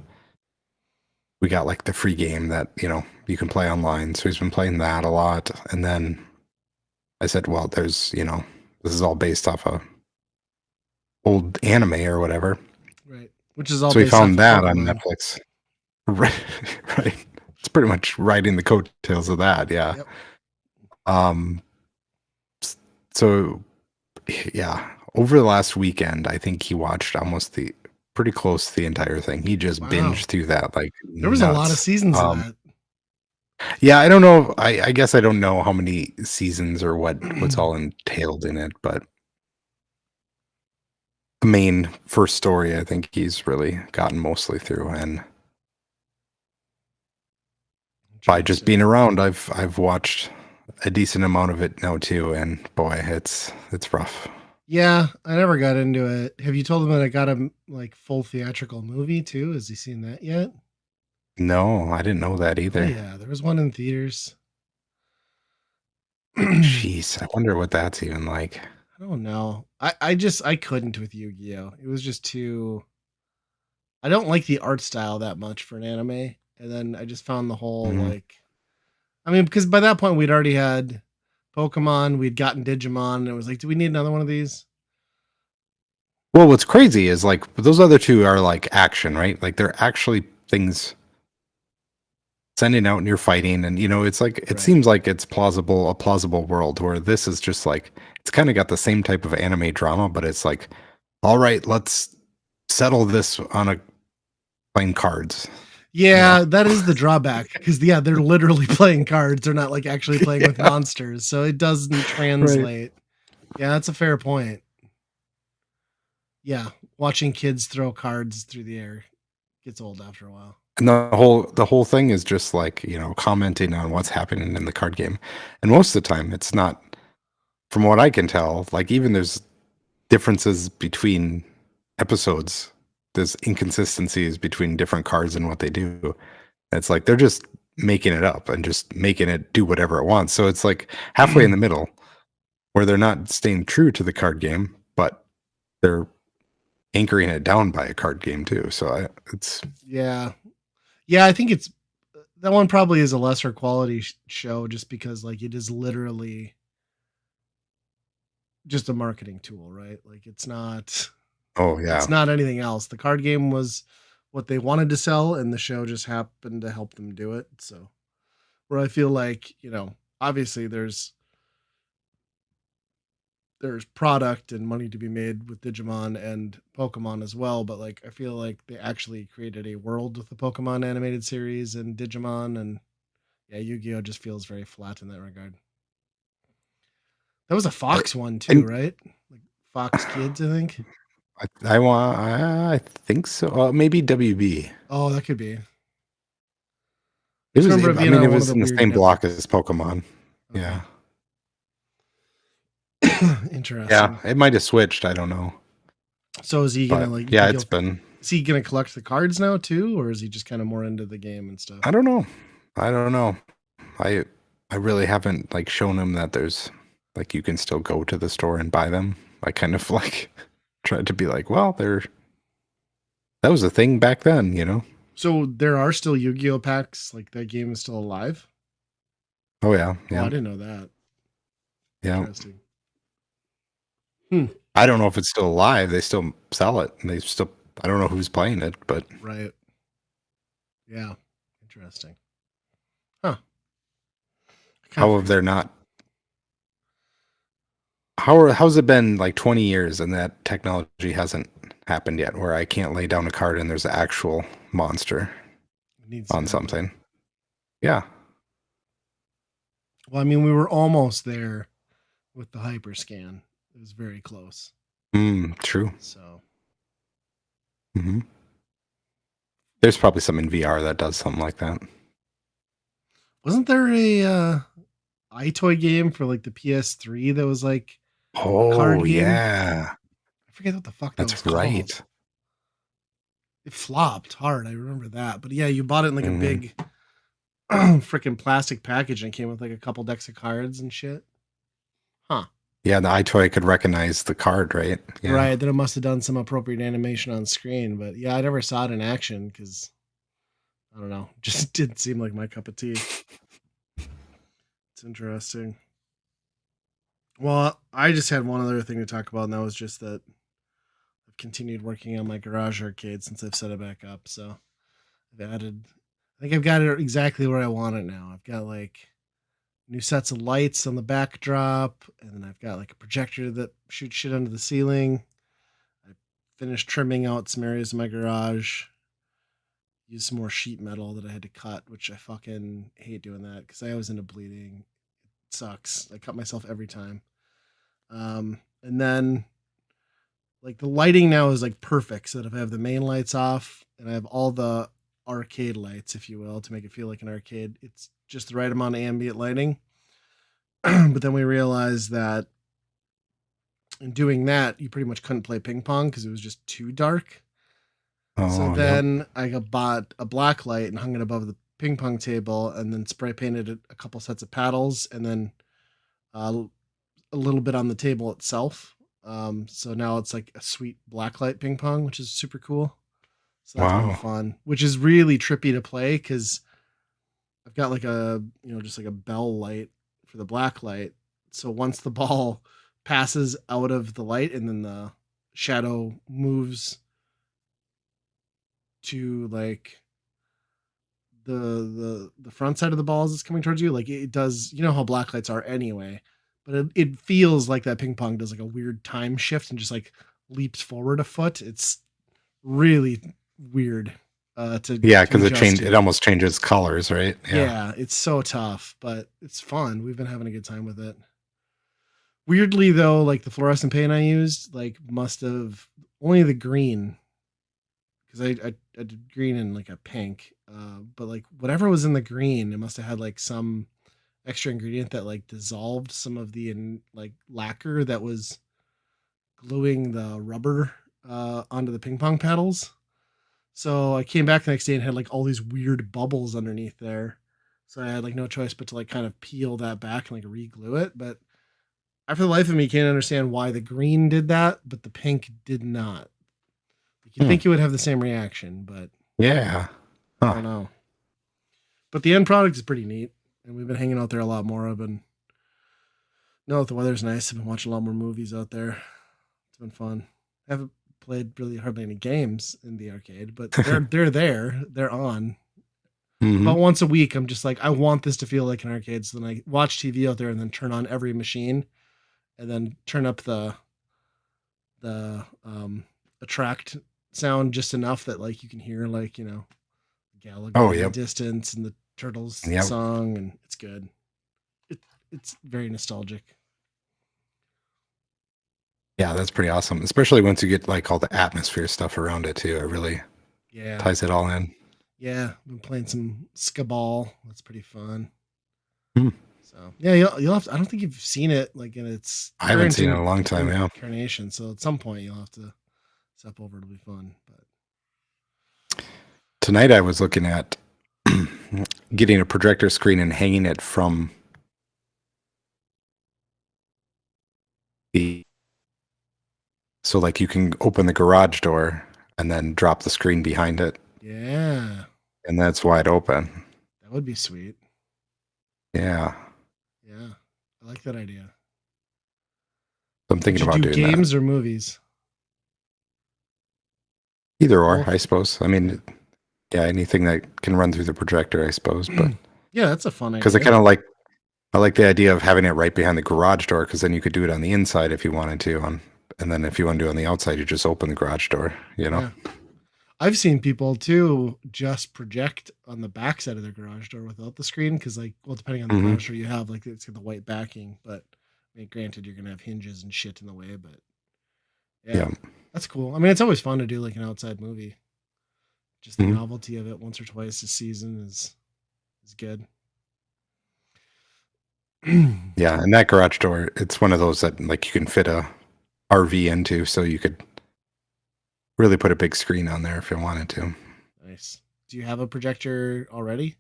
Speaker 2: we got like the free game that, you can play online. So he's been playing that a lot. And then I said, well, this is all based off a old anime or whatever.
Speaker 1: Right. Which is all
Speaker 2: So we
Speaker 1: based off
Speaker 2: found
Speaker 1: of
Speaker 2: that on
Speaker 1: Pokemon.
Speaker 2: Netflix. Right. Right. It's pretty much riding the coattails of that. Yeah.
Speaker 1: Yep.
Speaker 2: Um, so yeah, over the last weekend, I think he watched pretty close to the entire thing. He just
Speaker 1: Wow.
Speaker 2: binged through that like
Speaker 1: There was a lot of
Speaker 2: nuts.
Speaker 1: seasons of that.
Speaker 2: Yeah, I don't know. I guess I don't know how many seasons or what's all entailed in it, but the main first story, I think he's really gotten mostly through. And by just
Speaker 1: Interesting.
Speaker 2: being around, I've watched a decent amount of it now too. And boy, it's rough.
Speaker 1: Yeah, I never got into it. Have you told him that I got a like full theatrical movie too? Has he seen that yet?
Speaker 2: No, I didn't know that
Speaker 1: Oh
Speaker 2: either.
Speaker 1: yeah, there was one in theaters. I
Speaker 2: Jeez, I wonder what that's even like.
Speaker 1: don't know. I couldn't with Yu-Gi-Oh. It was just too. I don't like the art style that much for an anime, and then I just found the whole
Speaker 2: Mhm.
Speaker 1: like. I mean, because by that point we'd already had Pokemon, we'd gotten Digimon, and it was like, do we need another one of these?
Speaker 2: Well, what's crazy is like those other two are like action, right? Like they're actually things sending out and you're fighting, and it's like it
Speaker 1: Right.
Speaker 2: seems like it's a plausible world where this is just like it's kind of got the same type of anime drama, but it's like, all right, let's settle this on a playing cards, you know?
Speaker 1: Yeah, that is the drawback because yeah, they're literally playing cards. They're not like actually playing with
Speaker 2: Yeah,
Speaker 1: monsters, so it doesn't
Speaker 2: right.
Speaker 1: translate. Yeah, that's a fair point. Yeah, watching kids throw cards through the air gets old after a while.
Speaker 2: And the whole thing is just like, commenting on what's happening in the card game. And most of the time it's not, from what I can tell, like even there's differences between episodes. There's inconsistencies between different cards and what they do. It's like they're just making it up and just making it do whatever it wants. So it's like halfway in the middle where they're not staying true to the card game, but they're anchoring it down by a card game too. So it's
Speaker 1: Yeah, yeah, I think it's that one probably is a lesser quality show just because like it is literally just a marketing tool, right? Like
Speaker 2: oh
Speaker 1: it's
Speaker 2: yeah.
Speaker 1: not anything else. The card game was what they wanted to sell, and the show just happened to help them do it. So where I feel like obviously there's product and money to be made with Digimon and Pokemon as well, but like I feel like they actually created a world with the Pokemon animated series and Digimon, and yeah, Yu-Gi-Oh just feels very flat in that regard. That was a
Speaker 2: I,
Speaker 1: Fox one too,
Speaker 2: and
Speaker 1: right? Like Fox Kids, I think.
Speaker 2: I think so. Maybe WB.
Speaker 1: Oh, that could be. I
Speaker 2: It
Speaker 1: just
Speaker 2: was.
Speaker 1: remember it
Speaker 2: I
Speaker 1: being
Speaker 2: mean,
Speaker 1: on
Speaker 2: it
Speaker 1: one of
Speaker 2: was
Speaker 1: the
Speaker 2: in the
Speaker 1: weird
Speaker 2: same block as
Speaker 1: networks.
Speaker 2: Pokemon.
Speaker 1: Okay.
Speaker 2: Yeah. Yeah.
Speaker 1: Interesting.
Speaker 2: It might have switched. I don't know.
Speaker 1: So is he gonna
Speaker 2: But
Speaker 1: like? You
Speaker 2: yeah,
Speaker 1: think
Speaker 2: it's
Speaker 1: he'll?
Speaker 2: been.
Speaker 1: Is he gonna collect the cards now too, or is he just kind of more into the game and stuff?
Speaker 2: I don't know. I don't know. I I really haven't like shown him that there's like you can still go to the store and buy them. I kind of like tried to be like, well, that was a thing back then.
Speaker 1: So there are still Yu-Gi-Oh packs. Like that game is still alive.
Speaker 2: Oh yeah,
Speaker 1: Oh, I
Speaker 2: yeah,
Speaker 1: didn't know that.
Speaker 2: yeah.
Speaker 1: Interesting. Hmm.
Speaker 2: I don't know if it's still alive. They still sell it, and I don't know who's playing it, but
Speaker 1: Right. Yeah. Interesting. Huh. I kind of
Speaker 2: how have
Speaker 1: forgot.
Speaker 2: there not? How's it been like 20 years and that technology hasn't happened yet, where I can't lay down a card and there's an actual monster
Speaker 1: It needs to
Speaker 2: on
Speaker 1: happen.
Speaker 2: something? Yeah,
Speaker 1: Well, I mean, we were almost there with the hyperscan. It was very close.
Speaker 2: True.
Speaker 1: So
Speaker 2: Hmm. There's probably some in VR that does something like that.
Speaker 1: wasn't there a iToy game for like the PS3 that was like a
Speaker 2: Oh
Speaker 1: card game?
Speaker 2: yeah,
Speaker 1: I forget what the fuck that was
Speaker 2: that's
Speaker 1: called.
Speaker 2: right.
Speaker 1: It flopped hard. I remember that. But yeah, you bought it in like a
Speaker 2: Hmm.
Speaker 1: big freaking plastic package and it came with like a couple decks of cards and shit. Huh.
Speaker 2: Yeah, the iToy could recognize the card, right? Yeah.
Speaker 1: Right. Then it must have done some appropriate animation on screen. But yeah, I never saw it in action because I don't know. Just didn't seem like my cup of tea. It's interesting. Well, I just had one other thing to talk about, and that was just that I've continued working on my garage arcade since I've set it back up. So I've added, I think I've got it exactly where I want it now. I've got like new sets of lights on the backdrop, and then I've got like a projector that shoots shit under the ceiling. I finished trimming out some areas of my garage. Used some more sheet metal that I had to cut, which I fucking hate doing that because I always end up bleeding. It sucks. I cut myself every time. And then like the lighting now is like perfect so that if I have the main lights off and I have all the arcade lights, if you will, to make it feel like an arcade, it's just the right amount of ambient lighting. But then we realized that in doing that, you pretty much couldn't play ping pong because it was just too dark. So
Speaker 2: Oh, yep.
Speaker 1: then I bought a black light and hung it above the ping pong table and then spray painted a couple sets of paddles and then uh, a little bit on the table itself. So now it's like a sweet blacklight ping pong, which is super cool. So that's been
Speaker 2: Wow.
Speaker 1: fun, which is really trippy to play because I've got like just like a bell light for the black light. So once the ball passes out of the light and then the shadow moves to like the front side of the ball as it's coming towards you, like it does, you know how black lights are anyway, but it feels like that ping pong does like a weird time shift and just like leaps forward a foot. It's really weird
Speaker 2: Yeah,
Speaker 1: to
Speaker 2: because
Speaker 1: adjust
Speaker 2: it
Speaker 1: to.
Speaker 2: almost changes colors, right? Yeah.
Speaker 1: Yeah, it's so tough, but it's fun. We've been having a good time with it. Weirdly though, like the fluorescent paint I used, like must have only the green because I did green and like a pink, but like whatever was in the green, it must have had like some extra ingredient that like dissolved some of the like lacquer that was gluing the rubber onto the ping pong paddles. So I came back the next day and had like all these weird bubbles underneath there. So I had like no choice but to like kind of peel that back and like re-glue it. But after the life of me, can't understand why the green did that, but the pink did not. Like you'd
Speaker 2: Hmm.
Speaker 1: think you would have the same reaction, but
Speaker 2: Yeah.
Speaker 1: I
Speaker 2: Huh.
Speaker 1: don't know. But the end product is pretty neat, and we've been hanging out there a lot more. I've been no, if the weather's nice. I've been watching a lot more movies out there. It's been fun. I haven't played really hardly any games in the arcade, but they're there. They're on.
Speaker 2: Hmm.
Speaker 1: About once a week, I'm just like, I want this to feel like an arcade. So then I watch TV out there and then turn on every machine and then turn up the attract sound just enough that like you can hear like,
Speaker 2: Oh,
Speaker 1: Galaga in the
Speaker 2: yep.
Speaker 1: distance and the Turtles
Speaker 2: Yep.
Speaker 1: song, and it's good. It, it's very nostalgic.
Speaker 2: Yeah, that's pretty awesome. Especially once you get like all the atmosphere stuff around it too. It really
Speaker 1: Yeah.
Speaker 2: ties it all in.
Speaker 1: Yeah, been playing some Skaball. That's pretty fun.
Speaker 2: Hmm.
Speaker 1: So yeah, you'll have to, I don't think you've seen it like in its
Speaker 2: I haven't
Speaker 1: current
Speaker 2: seen it in a long time. Yeah.
Speaker 1: incarnation. So at some point you'll have to step over. It'll be fun. But
Speaker 2: Tonight I was looking at getting a projector screen and hanging it from the so like you can open the garage door and then drop the screen behind it
Speaker 1: yeah,
Speaker 2: and that's wide open.
Speaker 1: that would be sweet.
Speaker 2: Yeah.
Speaker 1: Yeah, I like that idea.
Speaker 2: So I'm
Speaker 1: Would
Speaker 2: thinking
Speaker 1: you
Speaker 2: about
Speaker 1: do
Speaker 2: doing that.
Speaker 1: games or movies?
Speaker 2: Either or, I
Speaker 1: Both.
Speaker 2: suppose. I mean, yeah, anything that can run through the projector, I suppose. But
Speaker 1: Yeah, that's a fun
Speaker 2: because
Speaker 1: idea.
Speaker 2: I like the idea of having it right behind the garage door because then you could do it on the inside if you wanted to, and then if you want to do it on the outside, you just open the garage door.
Speaker 1: Yeah, I've seen people too just project on the backside of their garage door without the screen because, like, well, depending on the
Speaker 2: Hmm.
Speaker 1: garage door you have, like, it's got the white backing. But I mean, granted, you're gonna have hinges and shit in the way. But yeah,
Speaker 2: Yeah.
Speaker 1: that's cool. I mean, it's always fun to do like an outside movie. Just the
Speaker 2: Hmm.
Speaker 1: novelty of it once or twice a season is good.
Speaker 2: Yeah, and that garage door, it's one of those that like you can fit a RV into, so you could really put a big screen on there if you wanted to.
Speaker 1: Nice. Do you have a projector already?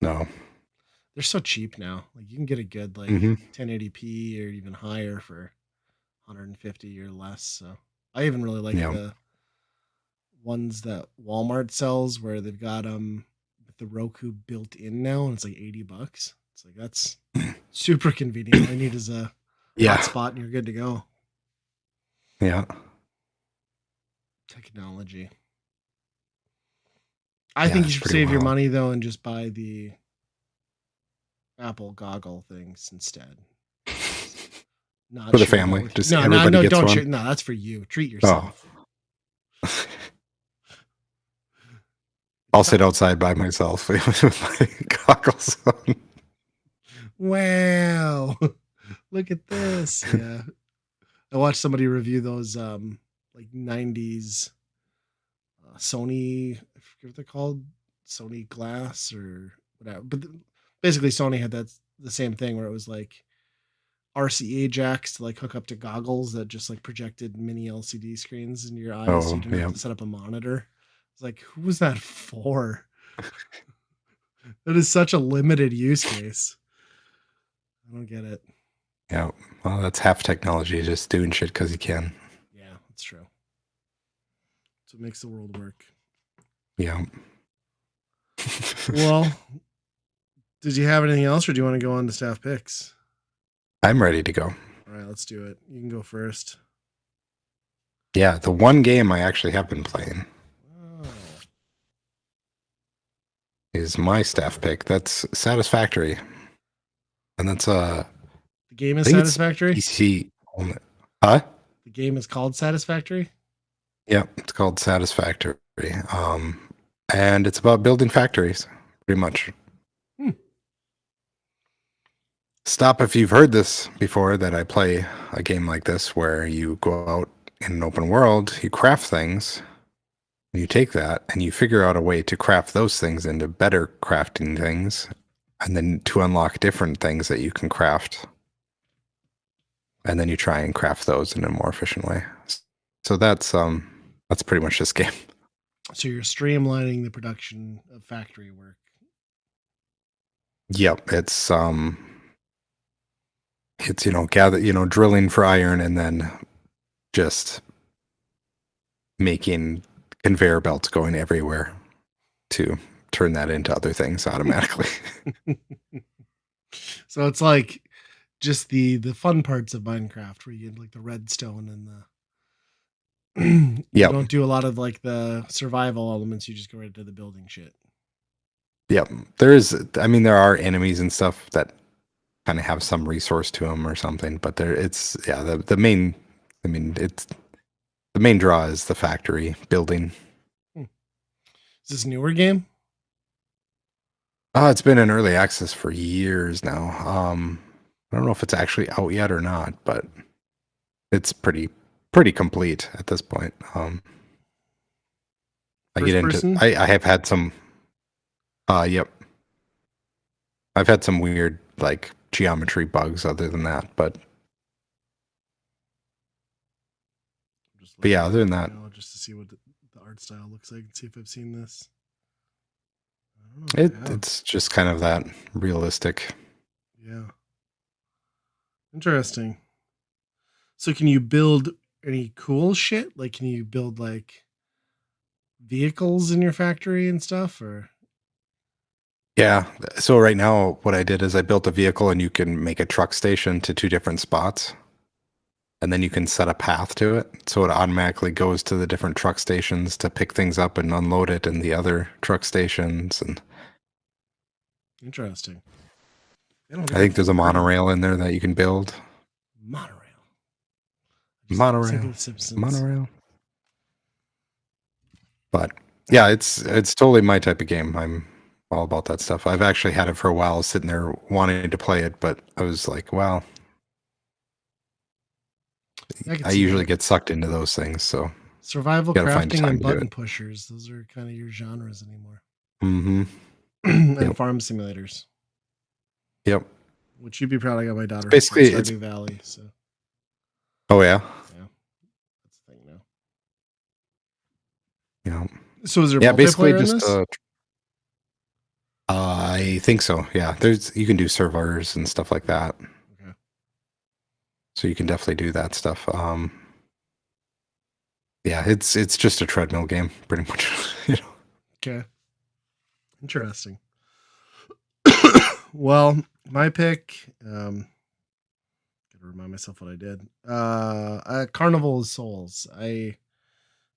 Speaker 2: No.
Speaker 1: They're so cheap now. Like you can get a good like
Speaker 2: Hmm.
Speaker 1: 1080p or even higher for 150 or less. So I even really like
Speaker 2: Yeah.
Speaker 1: the ones that Walmart sells where they've got with the Roku built in now, and it's like $80. It's like that's super convenient. All you need is a
Speaker 2: Yeah.
Speaker 1: hotspot and you're good to go.
Speaker 2: Yeah.
Speaker 1: Technology. I
Speaker 2: Yeah,
Speaker 1: think you
Speaker 2: it's
Speaker 1: should
Speaker 2: pretty
Speaker 1: save your
Speaker 2: wild.
Speaker 1: money though and just buy the Apple goggle things instead. Not
Speaker 2: For the
Speaker 1: share that
Speaker 2: family.
Speaker 1: with you.
Speaker 2: Just
Speaker 1: No, no,
Speaker 2: everybody
Speaker 1: no,
Speaker 2: gets
Speaker 1: don't
Speaker 2: one.
Speaker 1: share. No, that's for you. Treat
Speaker 2: Oh.
Speaker 1: yourself.
Speaker 2: I'll sit outside by myself with my goggles on.
Speaker 1: Wow. Look at this. Yeah. I watched somebody review those like 90s Sony, I forget what they're called, Sony Glass or whatever. But basically Sony had the same thing where it was like RCA jacks to like hook up to goggles that just like projected mini LCD screens in your eyes, so
Speaker 2: Oh,
Speaker 1: you didn't have
Speaker 2: yeah.
Speaker 1: to set up a monitor. It's like, who was that for? That is such a limited use case. I don't get it.
Speaker 2: Yeah. Well, that's half technology, just doing shit because you can.
Speaker 1: Yeah, that's true. That's what makes the world work.
Speaker 2: Yeah.
Speaker 1: Well, did you have anything else, or do you want to go on to staff picks?
Speaker 2: I'm ready to go.
Speaker 1: All right, let's do it. You can go first.
Speaker 2: Yeah, the one game I actually have been playing
Speaker 1: Oh,
Speaker 2: is my staff pick. That's Satisfactory. And that's
Speaker 1: the game
Speaker 2: I
Speaker 1: is
Speaker 2: think it's
Speaker 1: Satisfactory.
Speaker 2: PC only. Huh?
Speaker 1: The game is called Satisfactory.
Speaker 2: Yeah, it's called Satisfactory. And it's about building factories, pretty much.
Speaker 1: Hmm.
Speaker 2: Stop if you've heard this before that I play a game like this where you go out in an open world, you craft things, and you take that and you figure out a way to craft those things into better crafting things, and then to unlock different things that you can craft. And then you try and craft those in a more efficient way. So that's pretty much this game.
Speaker 1: So you're streamlining the production of factory work.
Speaker 2: Yep, it's drilling for iron and then just making conveyor belts going everywhere to turn that into other things automatically.
Speaker 1: So it's like just the fun parts of Minecraft where you get like the redstone and the you
Speaker 2: Yep.
Speaker 1: don't do a lot of like the survival elements, you just go right into the building shit.
Speaker 2: Yep. There are enemies and stuff that kind of have some resource to them or something, but the main draw is the factory building.
Speaker 1: Is this a newer game?
Speaker 2: It's been in early access for years now. I don't know if it's actually out yet or not, but it's pretty complete at this point.
Speaker 1: First person?
Speaker 2: I have had some yep. I've had some weird like geometry bugs other than that, but yeah, other than that,
Speaker 1: just to see what the art style looks like and see if I've seen this. I don't know if I have.
Speaker 2: it's just kind of that realistic.
Speaker 1: Yeah. Interesting. So can you build any cool shit? Like can you build like vehicles in your factory and stuff or
Speaker 2: Yeah. So right now what I did is I built a vehicle and you can make a truck station to two different spots. And then you can set a path to it. So it automatically goes to the different truck stations to pick things up and unload it in the other truck stations. And
Speaker 1: interesting.
Speaker 2: I think there's a monorail in there that you can build.
Speaker 1: Monorail.
Speaker 2: Monorail.
Speaker 1: The Simpsons.
Speaker 2: Monorail. But yeah, it's totally my type of game. I'm all about that stuff. I've actually had it for a while, sitting there wanting to play it, but I was like, well,
Speaker 1: I can
Speaker 2: I
Speaker 1: see
Speaker 2: usually
Speaker 1: that.
Speaker 2: get sucked into those things, so
Speaker 1: Survival
Speaker 2: got to find
Speaker 1: crafting
Speaker 2: time
Speaker 1: and
Speaker 2: to do
Speaker 1: button
Speaker 2: it.
Speaker 1: pushers. Those are kind of your genres anymore.
Speaker 2: Mm-hmm.
Speaker 1: And
Speaker 2: Yep.
Speaker 1: farm simulators.
Speaker 2: Yep.
Speaker 1: Which you'd be proud I got my
Speaker 2: It's
Speaker 1: daughter hooked on
Speaker 2: basically it's.
Speaker 1: Stardew Valley. So
Speaker 2: Oh yeah.
Speaker 1: yeah, that's the thing now.
Speaker 2: Yeah.
Speaker 1: So is there
Speaker 2: Yeah. Basically,
Speaker 1: multiplayer in
Speaker 2: just
Speaker 1: this?
Speaker 2: I think so. Yeah. You can do servers and stuff like that,
Speaker 1: Okay.
Speaker 2: so you can definitely do that stuff. Yeah, it's just a treadmill game, pretty much. You know.
Speaker 1: Okay. Interesting. Well, my pick, gotta remind myself what I did. Carnival of Souls. I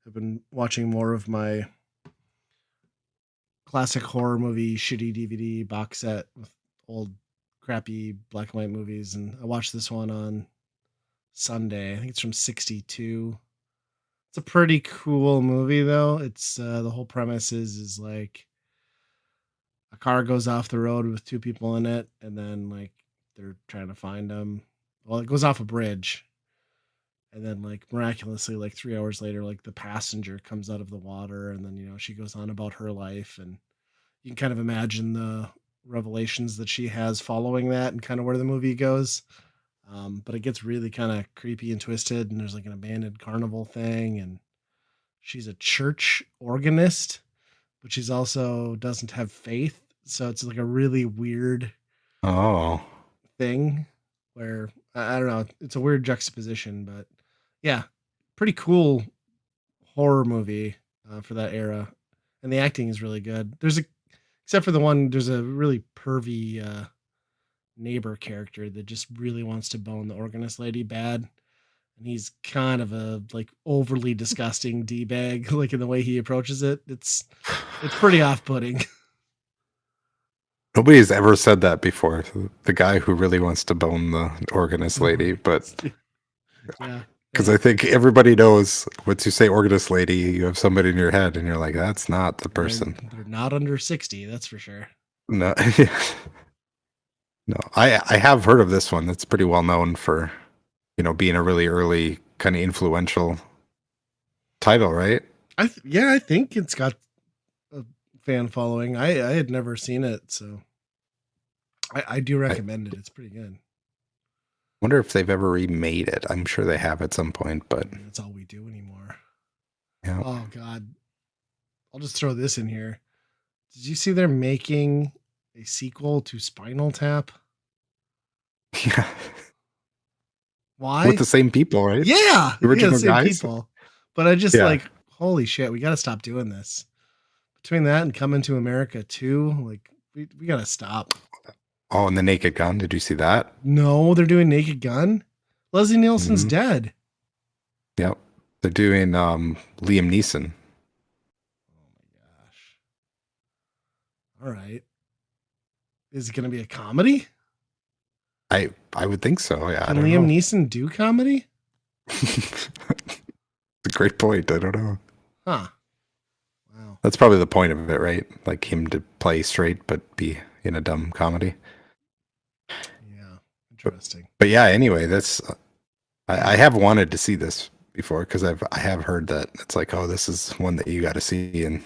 Speaker 1: have been watching more of my classic horror movie shitty DVD box set with old crappy black and white movies, and I watched this one on Sunday. I think it's from '62. It's a pretty cool movie though. It's the whole premise is like a car goes off the road with two people in it, and then like they're trying to find them. Well, it goes off a bridge, and then like miraculously, like 3 hours later, like the passenger comes out of the water, and then she goes on about her life, and you can kind of imagine the revelations that she has following that, and kind of where the movie goes. But it gets really kind of creepy and twisted, and there's like an abandoned carnival thing, and she's a church organist, but she's also doesn't have faith. So it's like a really weird
Speaker 2: Oh.
Speaker 1: thing where I don't know. It's a weird juxtaposition, but yeah, pretty cool horror movie for that era, and the acting is really good. Except for the one, there's a really pervy neighbor character that just really wants to bone the organist lady bad, and he's kind of a like overly disgusting d bag, like in the way he approaches it. It's pretty off putting.
Speaker 2: Nobody's ever said that before. The guy who really wants to bone the organist lady, but
Speaker 1: Yeah.
Speaker 2: because I think everybody knows once you say organist lady, you have somebody in your head, and you're like, that's not the person.
Speaker 1: They're not under 60, that's for sure.
Speaker 2: No, no. I have heard of this one. It's pretty well known for being a really early kind of influential title, right?
Speaker 1: I think it's got a fan following. I had never seen it, so I do
Speaker 2: I
Speaker 1: recommend it. It's pretty good.
Speaker 2: wonder if they've ever remade it. I'm sure they have at some point, but
Speaker 1: That's all we do anymore.
Speaker 2: yeah.
Speaker 1: Oh God, I'll just throw this in here. Did you see they're making a sequel to Spinal Tap?
Speaker 2: Yeah.
Speaker 1: Why?
Speaker 2: With the same people, right?
Speaker 1: Yeah,
Speaker 2: The
Speaker 1: yeah, the
Speaker 2: original
Speaker 1: same
Speaker 2: guys?
Speaker 1: people. But I just
Speaker 2: Yeah.
Speaker 1: like, holy shit, we got to stop doing this. Between that and Coming to America too, like we got to stop.
Speaker 2: Oh, and the Naked Gun. Did you see that?
Speaker 1: No, they're doing Naked Gun. Leslie Nielsen's
Speaker 2: Hmm.
Speaker 1: dead.
Speaker 2: Yep. They're doing Liam Neeson.
Speaker 1: Oh my gosh. All right. Is it going to be a comedy?
Speaker 2: I would think so. Yeah, I
Speaker 1: Can
Speaker 2: don't
Speaker 1: Liam
Speaker 2: know.
Speaker 1: Neeson do comedy?
Speaker 2: It's a great point. I don't know.
Speaker 1: Huh. Wow.
Speaker 2: That's probably the point of it, right? Like him to play straight but be in a dumb comedy.
Speaker 1: Yeah.
Speaker 2: But,
Speaker 1: Interesting.
Speaker 2: but yeah, anyway, that's I have wanted to see this before because I have heard that it's like, oh, this is one that you got to see, and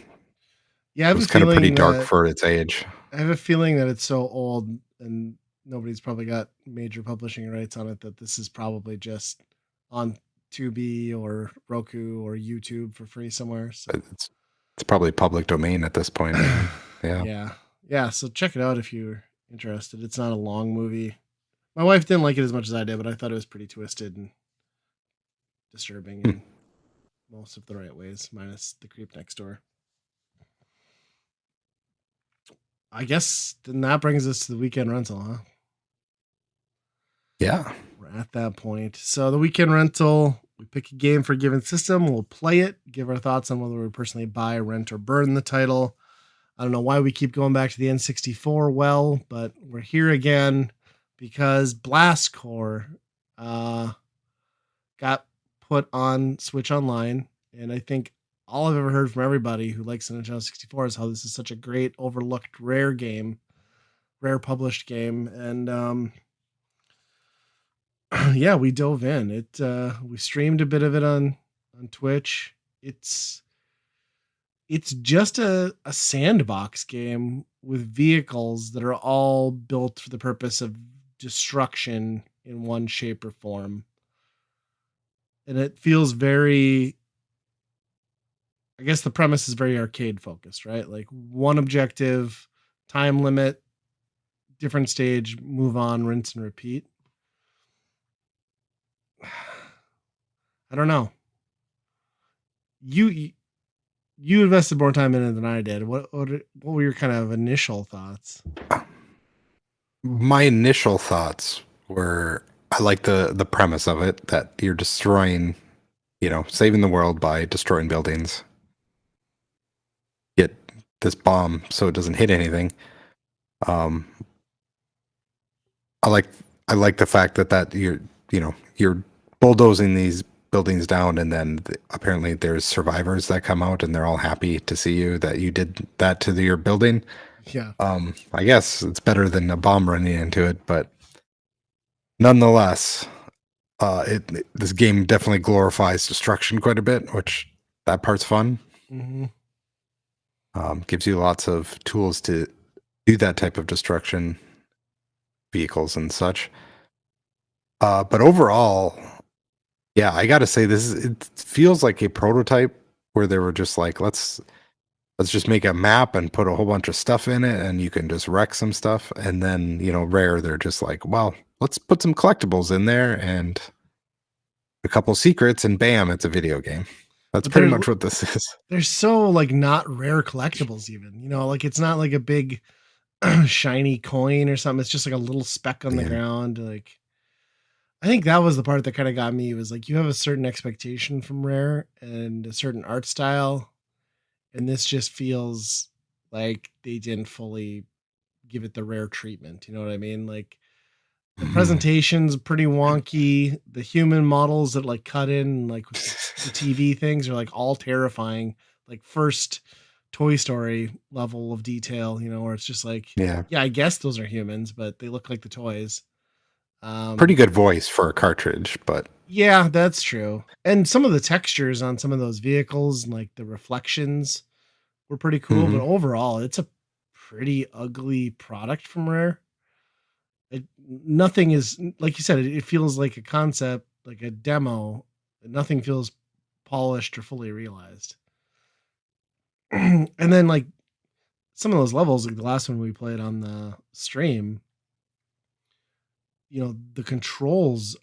Speaker 1: Yeah, I
Speaker 2: it
Speaker 1: have
Speaker 2: was
Speaker 1: a
Speaker 2: kind of pretty
Speaker 1: feeling
Speaker 2: dark
Speaker 1: that
Speaker 2: for its age.
Speaker 1: it's so old and nobody's probably got major publishing rights on it that this is probably just on Tubi or Roku or YouTube for free somewhere. So
Speaker 2: It's probably public domain at this point. I mean, yeah.
Speaker 1: yeah. Yeah, so check it out if you're interested. It's not a long movie. My wife didn't like it as much as I did, but I thought it was pretty twisted and disturbing
Speaker 2: Hmm.
Speaker 1: in most of the right ways, minus the creep next door. I guess then that brings us to the weekend rental, huh?
Speaker 2: Yeah.
Speaker 1: We're at that point. So the weekend rental, we pick a game for a given system, we'll play it, give our thoughts on whether we personally buy, rent, or burn the title. I don't know why we keep going back to the N64 well, but we're here again because Blast Core got put on Switch Online, and I think all I've ever heard from everybody who likes the Nintendo 64 is how this is such a great overlooked rare game, rare published game, and yeah, we dove in. We streamed a bit of it on Twitch. It's just a sandbox game with vehicles that are all built for the purpose of destruction in one shape or form. And it feels very, I guess the premise is very arcade focused, right? Like one objective, time limit, different stage, move on, rinse and repeat. I don't know. You you invested more time in it than I did. What were your kind of initial thoughts?
Speaker 2: My initial thoughts were I like the premise of it that you're destroying, saving the world by destroying buildings. Get this bomb so it doesn't hit anything. Um, I like I like the fact that you're bulldozing these buildings down, and then apparently there's survivors that come out, and they're all happy to see you that you did that to your building.
Speaker 1: Yeah.
Speaker 2: I guess it's better than a bomb running into it, but nonetheless, this game definitely glorifies destruction quite a bit, which that part's fun.
Speaker 1: Mm-hmm.
Speaker 2: Gives you lots of tools to do that type of destruction, vehicles and such. But overall, yeah, I gotta say it feels like a prototype where they were just like, let's just make a map and put a whole bunch of stuff in it, and you can just wreck some stuff. And then, Rare, they're just like, well, let's put some collectibles in there and a couple secrets, and bam, it's a video game. That's
Speaker 1: But
Speaker 2: pretty much what this is.
Speaker 1: they're so like not rare collectibles even. Like it's not like a big shiny coin or something. It's just like a little speck on the ground. Like I think that was the part that kind of got me, was like you have a certain expectation from Rare and a certain art style, and this just feels like they didn't fully give it the Rare treatment. You know what I mean? Like the presentation's pretty wonky. The human models that like cut in like with the TV things are like all terrifying. Like first Toy Story level of detail, where it's just like,
Speaker 2: Yeah.
Speaker 1: I guess those are humans, but they look like the toys.
Speaker 2: Pretty good voice for a cartridge, but
Speaker 1: yeah, that's true. And some of the textures on some of those vehicles and like the reflections were pretty cool, but overall, it's a pretty ugly product from Rare. Nothing is, like you said, it feels like a concept, like a demo. Nothing feels polished or fully realized. And then like some of those levels, like the last one we played on the stream, the controls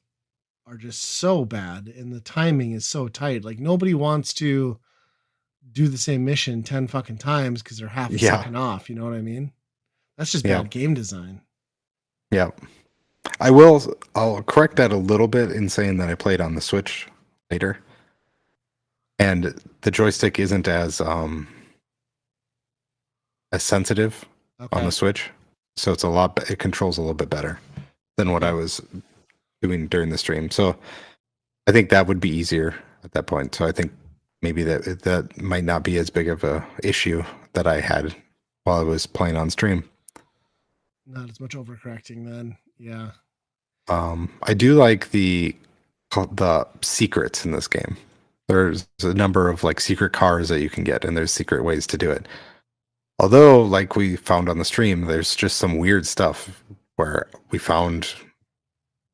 Speaker 1: are just so bad and the timing is so tight. Like nobody wants to do the same mission 10 fucking times because they're half a second off. You know what I mean? That's just bad game design.
Speaker 2: Yeah. I'll correct that a little bit in saying that I played on the Switch later. And the joystick isn't as sensitive on the Switch. So it controls a little bit better than what I was doing during the stream. So I think that would be easier at that point. So I think maybe that might not be as big of a issue that I had while I was playing on stream.
Speaker 1: Not as much overcorrecting then. Yeah.
Speaker 2: I do like the secrets in this game. There's a number of like secret cars that you can get, and there's secret ways to do it. Although, like we found on the stream, there's just some weird stuff where we found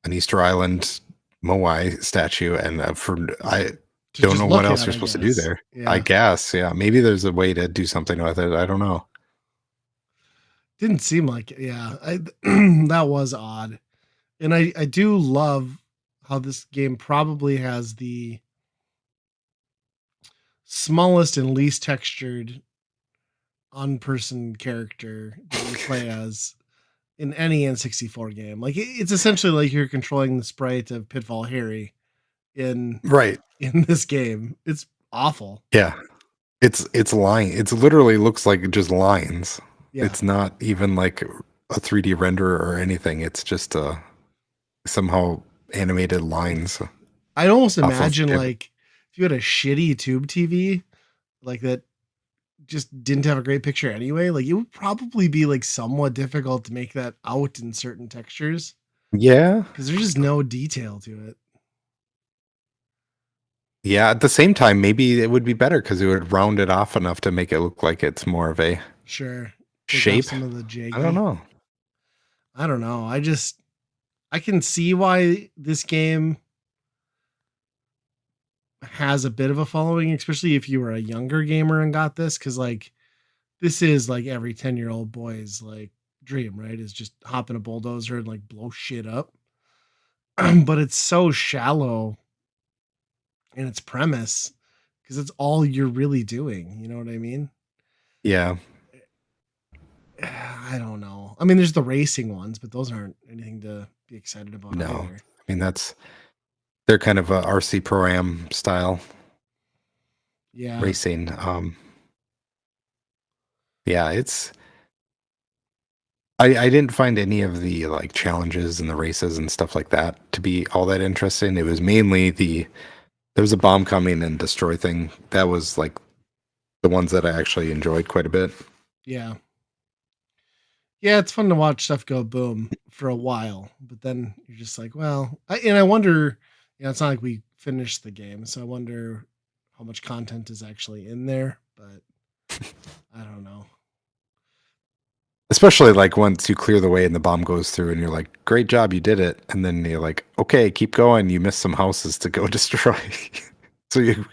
Speaker 2: an Easter Island Moai statue, and I don't know what else you're supposed to do there. Yeah. I guess, yeah. Maybe there's a way to do something with it. I don't know.
Speaker 1: Didn't seem like it. Yeah, that was odd. And I do love how this game probably has the smallest and least textured on-person character that you play as in any N64 game. Like it's essentially like you're controlling the sprite of Pitfall Harry in this game. It's awful.
Speaker 2: Yeah. It's line. It's literally looks like just lines. Yeah. It's not even like a 3D renderer or anything. It's just somehow animated lines.
Speaker 1: I'd almost imagine like if you had a shitty tube TV, like that just didn't have a great picture anyway, like it would probably be like somewhat difficult to make that out in certain textures
Speaker 2: Yeah.
Speaker 1: because there's just no detail to it.
Speaker 2: Yeah, at the same time, maybe it would be better because it would round it off enough to make it look like it's more of a
Speaker 1: Sure. Take off
Speaker 2: shape.
Speaker 1: some of the
Speaker 2: I don't
Speaker 1: jaggy.
Speaker 2: know.
Speaker 1: I don't know. I can see why this game has a bit of a following, especially if you were a younger gamer and got this, because like this is like every 10-year-old boy's like dream, right? Is just hop in a bulldozer and like blow shit up. But it's so shallow in its premise because it's all you're really doing. You know what I mean?
Speaker 2: Yeah.
Speaker 1: I don't know. I mean, there's the racing ones, but those aren't anything to be excited about
Speaker 2: No.
Speaker 1: either.
Speaker 2: I mean, they're kind of a RC Pro-Am style
Speaker 1: Yeah.
Speaker 2: racing. Yeah, I didn't find any of the like challenges and the races and stuff like that to be all that interesting. It was mainly there was a bomb coming and destroy thing. That was like the ones that I actually enjoyed quite a bit.
Speaker 1: Yeah. Yeah, it's fun to watch stuff go boom for a while, but then you're just like, well, I wonder, it's not like we finished the game, so I wonder how much content is actually in there, but I don't know.
Speaker 2: Especially like once you clear the way and the bomb goes through and you're like, great job, you did it. And then you're like, okay, keep going. You missed some houses to go destroy. So you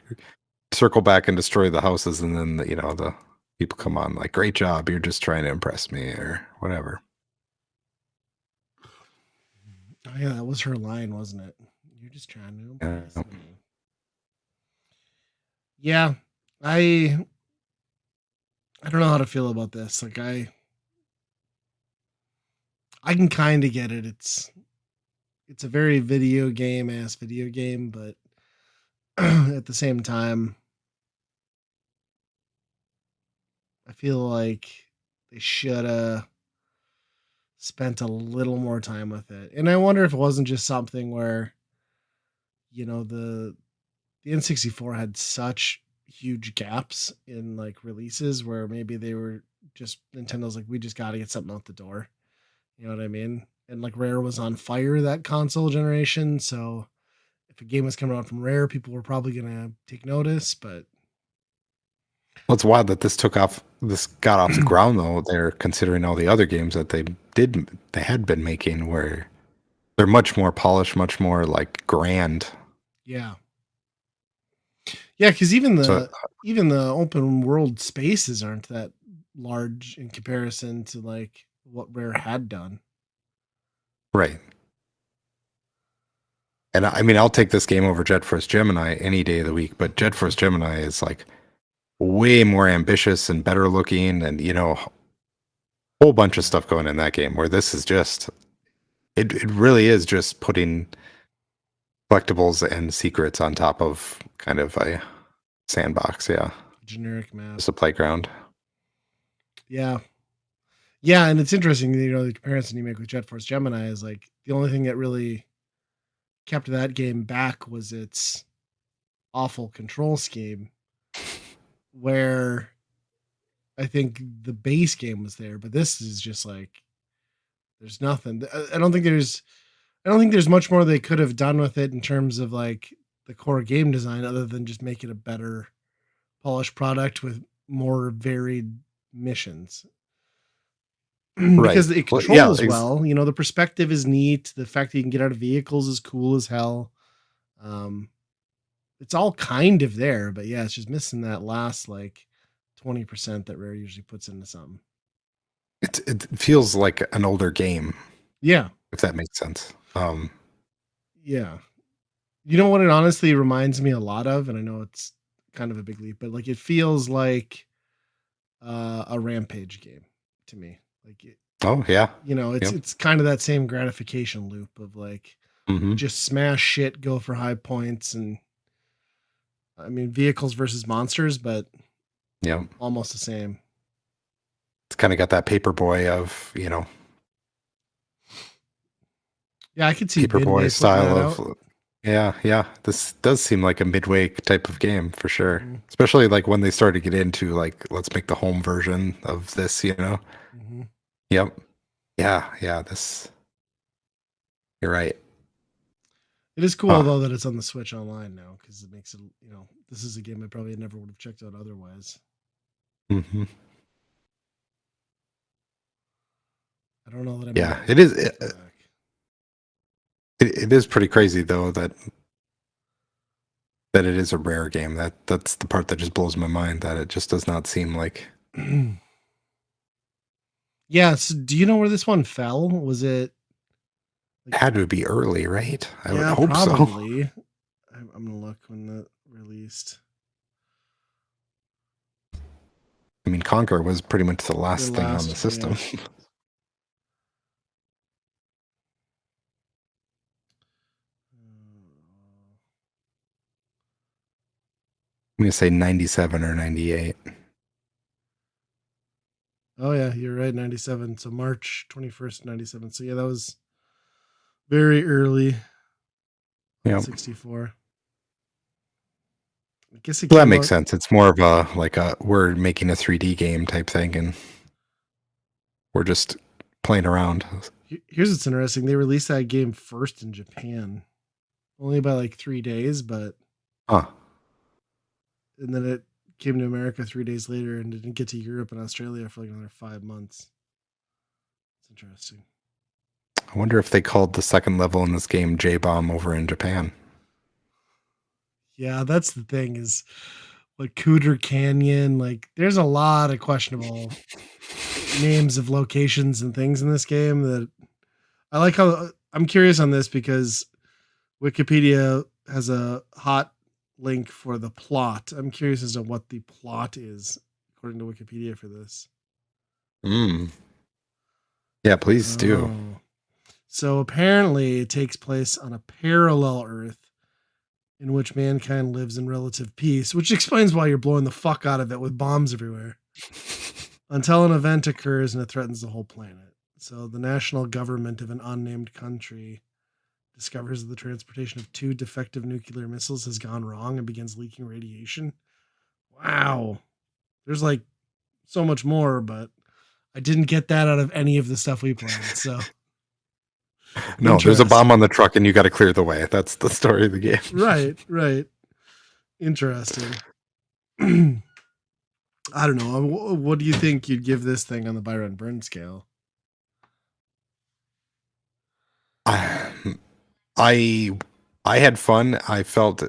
Speaker 2: circle back and destroy the houses. And then, the people come on like, great job. You're just trying to impress me or whatever.
Speaker 1: Oh yeah, that was her line, wasn't it? You're just trying to impress
Speaker 2: Yeah.
Speaker 1: me. Yeah, I I don't know how to feel about this. Like I can kind of get it. It's a very video game, but at the same time, I feel like they should have spent a little more time with it. And I wonder if it wasn't just something where, the N64 had such huge gaps in like releases where maybe they were just Nintendo's like, we just got to get something out the door. You know what I mean? And like Rare was on fire that console generation, so if a game was coming out from Rare, people were probably gonna take notice. But
Speaker 2: Well, it's wild that this got off the ground though. They're considering all the other games that they had been making where they're much more polished, much more like grand.
Speaker 1: yeah, yeah, because even
Speaker 2: So,
Speaker 1: the open world spaces aren't that large in comparison to like what Rare had done.
Speaker 2: right. And I mean, I'll take this game over Jet Force Gemini any day of the week, but Jet Force Gemini is like way more ambitious and better looking and, a whole bunch of stuff going in that game where this is just, it really is just putting collectibles and secrets on top of kind of a sandbox. Yeah.
Speaker 1: Generic map.
Speaker 2: Just a playground.
Speaker 1: Yeah. Yeah, and it's interesting, the comparison you make with Jet Force Gemini is like the only thing that really kept that game back was its awful control scheme, where I think the base game was there, but this is just like there's nothing. I don't think there's much more they could have done with it in terms of like the core game design other than just make it a better polished product with more varied missions.
Speaker 2: Right.
Speaker 1: Because it
Speaker 2: Well, yeah.
Speaker 1: controls well. The perspective is neat. The fact that you can get out of vehicles is cool as hell. Um, it's all kind of there, but yeah, it's just missing that last like 20% that Rare usually puts into something.
Speaker 2: It feels like an older game,
Speaker 1: Yeah,
Speaker 2: if that makes sense.
Speaker 1: yeah. You know what it honestly reminds me a lot of, and I know it's kind of a big leap, but like it feels like a Rampage game to me. Like it,
Speaker 2: Oh, yeah.
Speaker 1: it's
Speaker 2: Yep.
Speaker 1: it's kind of that same gratification loop of like
Speaker 2: Hmm.
Speaker 1: just smash shit, go for high points, and I mean vehicles versus monsters, but
Speaker 2: Yeah.
Speaker 1: almost the same.
Speaker 2: It's kind of got that paperboy of,
Speaker 1: Yeah, I could see
Speaker 2: paperboy
Speaker 1: Midway putting
Speaker 2: style
Speaker 1: that
Speaker 2: of,
Speaker 1: out.
Speaker 2: Yeah. This does seem like a midway type of game for sure.
Speaker 1: Hmm.
Speaker 2: Especially like when they started to get into like, let's make the home version of this, you know?
Speaker 1: Hmm.
Speaker 2: Yep. Yeah. You're right.
Speaker 1: It is cool
Speaker 2: Huh.
Speaker 1: though that it's on the Switch online now because it makes it, this is a game I probably never would have checked out otherwise.
Speaker 2: Hmm.
Speaker 1: I don't know that I'm gonna
Speaker 2: Yeah, it is. It,
Speaker 1: go back.
Speaker 2: it is pretty crazy though that it is a rare game. That's the part that just blows my mind. That it just does not seem like
Speaker 1: Yeah. So do you know where this one fell? Was it
Speaker 2: it
Speaker 1: like?
Speaker 2: had to be early, right? I would
Speaker 1: Yeah,
Speaker 2: hope so.
Speaker 1: probably. I'm gonna look when that released.
Speaker 2: I mean, Conquer was pretty much the
Speaker 1: The
Speaker 2: last thing on the
Speaker 1: last,
Speaker 2: system.
Speaker 1: yeah.
Speaker 2: I'm gonna say 97 or 98.
Speaker 1: Oh yeah, you're right. 97. So March 21st, 97. So yeah, that was very early on
Speaker 2: Yeah,
Speaker 1: 64. I guess it
Speaker 2: well, that
Speaker 1: came
Speaker 2: makes
Speaker 1: out.
Speaker 2: sense. It's more of a like a we're making a 3D game type thing, and we're just playing around.
Speaker 1: Here's what's interesting. They released that game first in Japan, only by like 3 days, but
Speaker 2: Huh.
Speaker 1: and then it came to America 3 days later, and didn't get to Europe and Australia for like another 5 months. It's interesting.
Speaker 2: I wonder if they called the second level in this game J Bomb over in Japan.
Speaker 1: Yeah, that's the thing is like Cooter Canyon. Like, there's a lot of questionable names of locations and things in this game that I like. How I'm curious on this because Wikipedia has a hot link for the plot. I'm curious as to what the plot is according to Wikipedia for this.
Speaker 2: Mm. Yeah, please do.
Speaker 1: Oh, so apparently it takes place on a parallel Earth in which mankind lives in relative peace, which explains why you're blowing the fuck out of it with bombs everywhere until an event occurs and it threatens the whole planet. So the national government of an unnamed country discovers that the transportation of two defective nuclear missiles has gone wrong and begins leaking radiation. Wow. There's like so much more, but I didn't get that out of any of the stuff we played. So
Speaker 2: No, there's a bomb
Speaker 1: interesting.
Speaker 2: on the truck and you got to clear the way. That's the story of the game.
Speaker 1: Right. Interesting. I don't know. What do you think you'd give this thing on the Byron Burn scale?
Speaker 2: I, I I had fun. I felt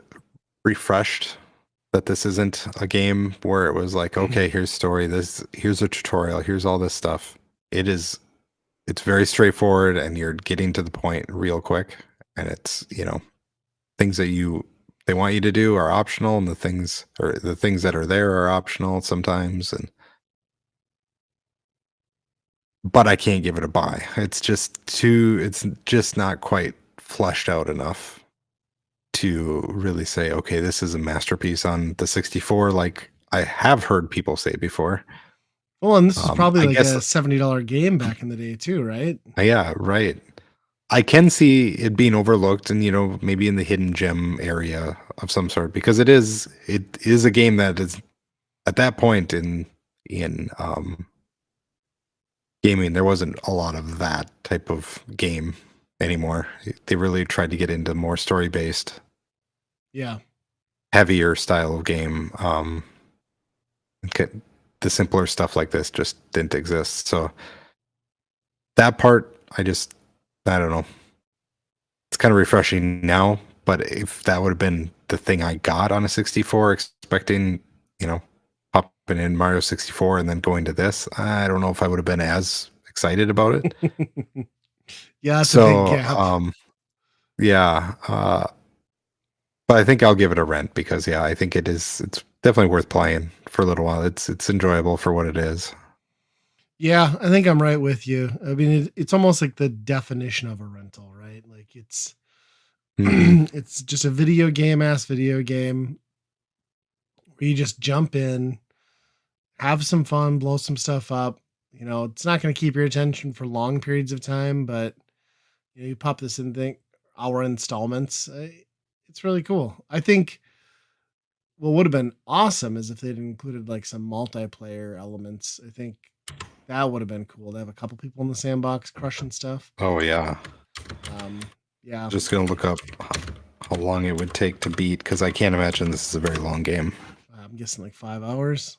Speaker 2: refreshed that this isn't a game where it was like, okay, here's story, here's a tutorial, here's all this stuff. It's very straightforward and you're getting to the point real quick. And it's, things that they want you to do are optional, and the things that are there are optional sometimes. But I can't give it a buy. It's just not quite fleshed out enough to really say, okay, this is a masterpiece on the 64, like I have heard people say before.
Speaker 1: Well, and this was probably
Speaker 2: I
Speaker 1: like
Speaker 2: guess,
Speaker 1: a $70 game back in the day too, right?
Speaker 2: yeah, right. I can see it being overlooked and, maybe in the hidden gem area of some sort, because it is a game that is at that point in gaming, there wasn't a lot of that type of game anymore. They really tried to get into more story based,
Speaker 1: Yeah.
Speaker 2: heavier style of game. Okay, the simpler stuff like this just didn't exist. So that part, I don't know. It's kind of refreshing now, but if that would have been the thing I got on a 64, expecting, you know, popping in Mario 64 and then going to this, I don't know if I would have been as excited about it.
Speaker 1: Yeah, it's a big
Speaker 2: So,
Speaker 1: gap.
Speaker 2: yeah, but I think I'll give it a rent because, yeah, I think it's definitely worth playing for a little while. It's enjoyable for what it is.
Speaker 1: Yeah, I think I'm right with you. I mean, it's almost like the definition of a rental, right? Like it's
Speaker 2: Hmm.
Speaker 1: it's just a video game where you just jump in, have some fun, blow some stuff up. It's not going to keep your attention for long periods of time, but you pop this in think hour installments. it's really cool. I think what would have been awesome is if they'd included like some multiplayer elements. I think that would have been cool to have a couple people in the sandbox crushing stuff.
Speaker 2: Oh yeah.
Speaker 1: Yeah.
Speaker 2: Just gonna look up how long it would take to beat because I can't imagine this is a very long game.
Speaker 1: I'm guessing like 5 hours.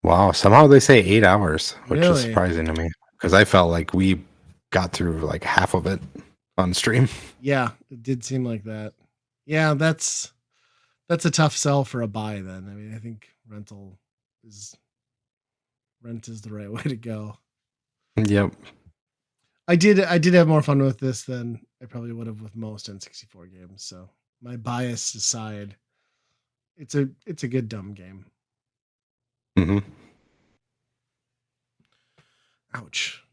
Speaker 2: Wow. Somehow they say 8 hours, which is
Speaker 1: Really?
Speaker 2: surprising to me because I felt like we got through like half of it on stream.
Speaker 1: Yeah, it did seem like that. Yeah, that's a tough sell for a buy then. I mean, I think rent is the right way to go.
Speaker 2: Yep.
Speaker 1: I did have more fun with this than I probably would have with most N64 games. So my bias aside, it's a good dumb game.
Speaker 2: Mm-hmm.
Speaker 1: Ouch.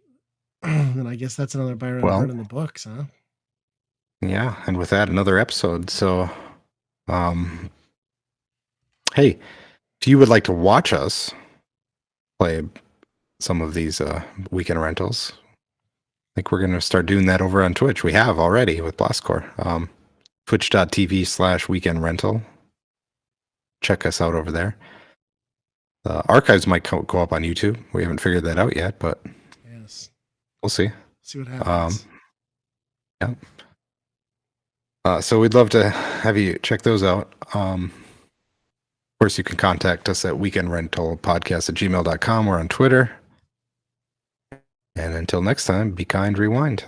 Speaker 1: And I guess that's another Byron Burn in the books, huh?
Speaker 2: Yeah, and with that, another episode. So, hey, if you would like to watch us play some of these weekend rentals, I think we're going to start doing that over on Twitch. We have already with Blastcore. Twitch.tv/weekend rental. Check us out over there. The archives might go up on YouTube. We haven't figured that out yet, but
Speaker 1: yes,
Speaker 2: we'll see.
Speaker 1: See what happens.
Speaker 2: Yeah. So we'd love to have you check those out. Of course, you can contact us at weekendrentalpodcast@gmail.com or on Twitter. And until next time, be kind, rewind.